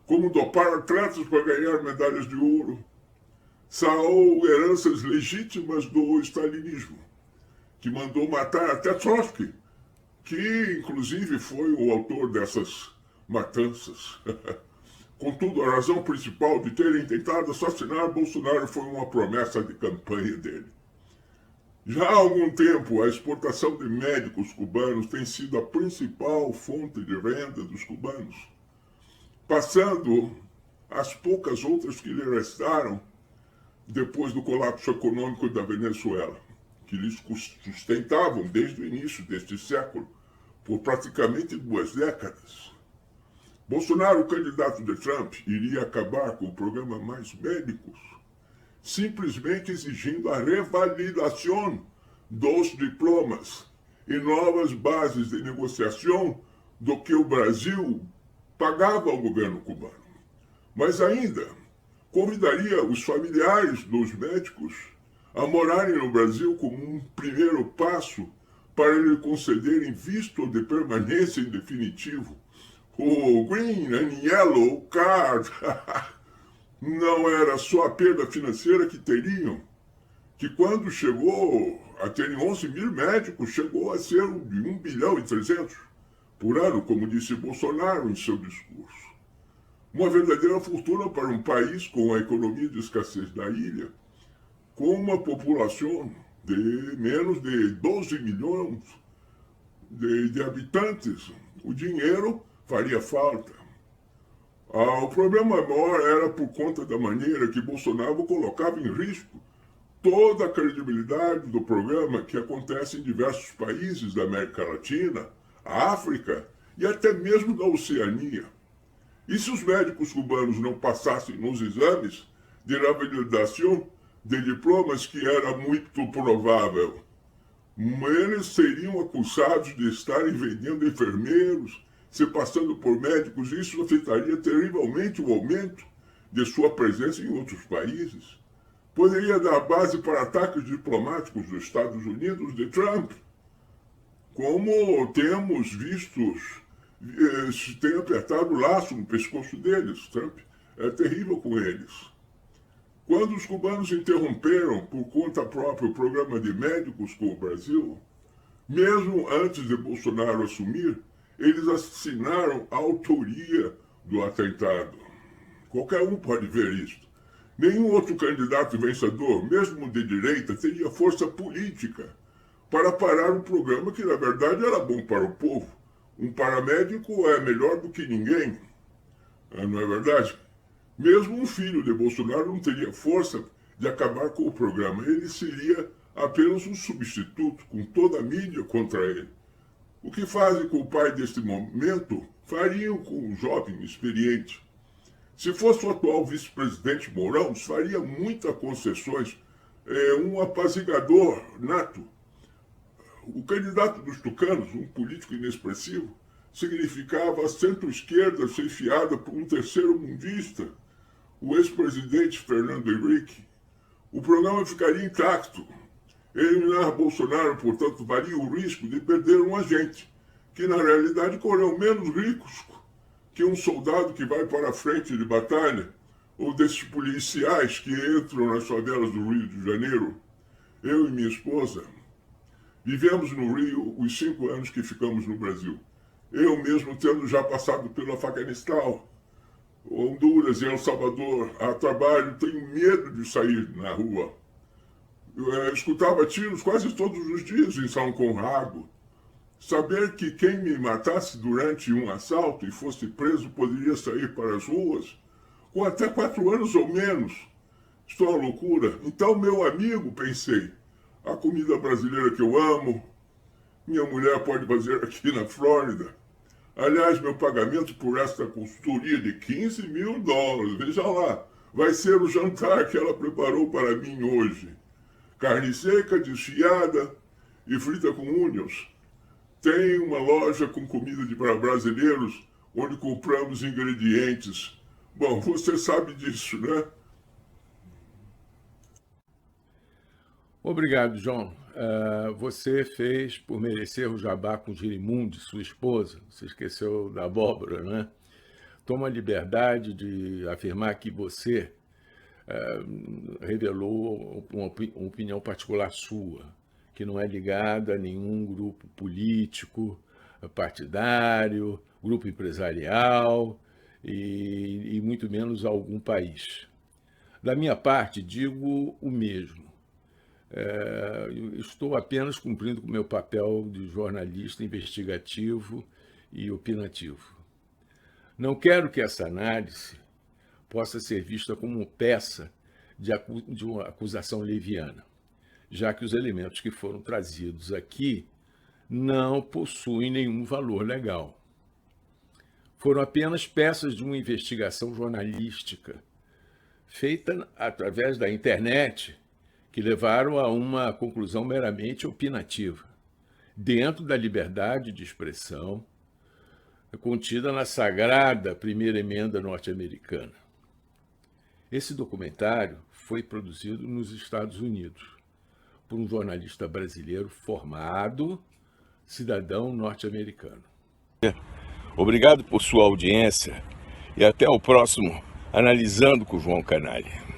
como dopar atletas para ganhar medalhas de ouro. São heranças legítimas do stalinismo, que mandou matar até Trotsky, que inclusive foi o autor dessas matanças. Contudo, a razão principal de terem tentado assassinar Bolsonaro foi uma promessa de campanha dele. Já há algum tempo, a exportação de médicos cubanos tem sido a principal fonte de renda dos cubanos, passando as poucas outras que lhe restaram depois do colapso econômico da Venezuela, que lhes sustentavam desde o início deste século, por praticamente 2 décadas. Bolsonaro, candidato de Trump, iria acabar com o programa Mais Médicos, simplesmente exigindo a revalidação dos diplomas e novas bases de negociação do que o Brasil pagava ao governo cubano. Mas ainda convidaria os familiares dos médicos a morarem no Brasil como um primeiro passo para lhe concederem visto de permanência em definitivo. O Green and Yellow Card não era só a perda financeira que teriam, que quando chegou a terem 11 mil médicos, chegou a ser de 1 bilhão e 300 por ano, como disse Bolsonaro em seu discurso. Uma verdadeira fortuna para um país com a economia de escassez da ilha, com uma população de menos de 12 milhões de habitantes. O dinheiro faria falta. O problema maior era por conta da maneira que Bolsonaro colocava em risco toda a credibilidade do programa, que acontece em diversos países da América Latina, África e até mesmo da Oceania. E se os médicos cubanos não passassem nos exames de revalidação de diplomas, que era muito provável, eles seriam acusados de estarem vendendo enfermeiros se passando por médicos, isso afetaria terrivelmente o aumento de sua presença em outros países. Poderia dar base para ataques diplomáticos dos Estados Unidos de Trump, como temos visto, tem apertado o laço no pescoço deles. Trump é terrível com eles. Quando os cubanos interromperam por conta própria o programa de médicos com o Brasil, mesmo antes de Bolsonaro assumir, eles assinaram a autoria do atentado. Qualquer um pode ver isso. Nenhum outro candidato vencedor, mesmo de direita, teria força política para parar um programa que, na verdade, era bom para o povo. Um paramédico é melhor do que ninguém, não é verdade? Mesmo um filho de Bolsonaro não teria força de acabar com o programa. Ele seria apenas um substituto, com toda a mídia contra ele. O que fazem com o pai deste momento, fariam com o jovem experiente. Se fosse o atual vice-presidente Mourão, faria muitas concessões, um apaziguador nato. O candidato dos tucanos, um político inexpressivo, significava a centro-esquerda ser fiada por um terceiro-mundista, o ex-presidente Fernando Henrique. O programa ficaria intacto. Eliminar Bolsonaro, portanto, varia o risco de perder um agente, que na realidade correu menos riscos que um soldado que vai para a frente de batalha, ou desses policiais que entram nas favelas do Rio de Janeiro. Eu e minha esposa vivemos no Rio os 5 anos que ficamos no Brasil. Eu mesmo tendo já passado pelo Afeganistão, Honduras e El Salvador, a trabalho, tenho medo de sair na rua. Eu escutava tiros quase todos os dias em São Conrado. Saber que quem me matasse durante um assalto e fosse preso poderia sair para as ruas, com até 4 anos ou menos. Isto é uma loucura. Então, meu amigo, pensei, a comida brasileira que eu amo, minha mulher pode fazer aqui na Flórida. Aliás, meu pagamento por esta consultoria de $15 mil, veja lá, vai ser o jantar que ela preparou para mim hoje. Carne seca, desfiada e frita com onions. Tem uma loja com comida para brasileiros, onde compramos ingredientes. Bom, você sabe disso, né? Obrigado, João. Você fez por merecer o jabá com Girimundi, sua esposa. Você esqueceu da abóbora, né? Toma a liberdade de afirmar que você revelou uma opinião particular sua, que não é ligada a nenhum grupo político, partidário, grupo empresarial e muito menos a algum país. Da minha parte, digo o mesmo. Estou apenas cumprindo com o meu papel de jornalista investigativo e opinativo. Não quero que essa análise possa ser vista como peça de uma acusação leviana, já que os elementos que foram trazidos aqui não possuem nenhum valor legal. Foram apenas peças de uma investigação jornalística, feita através da internet, que levaram a uma conclusão meramente opinativa, dentro da liberdade de expressão contida na sagrada primeira emenda norte-americana. Esse documentário foi produzido nos Estados Unidos por um jornalista brasileiro formado, cidadão norte-americano. Obrigado por sua audiência e até o próximo Analisando com João Canalha.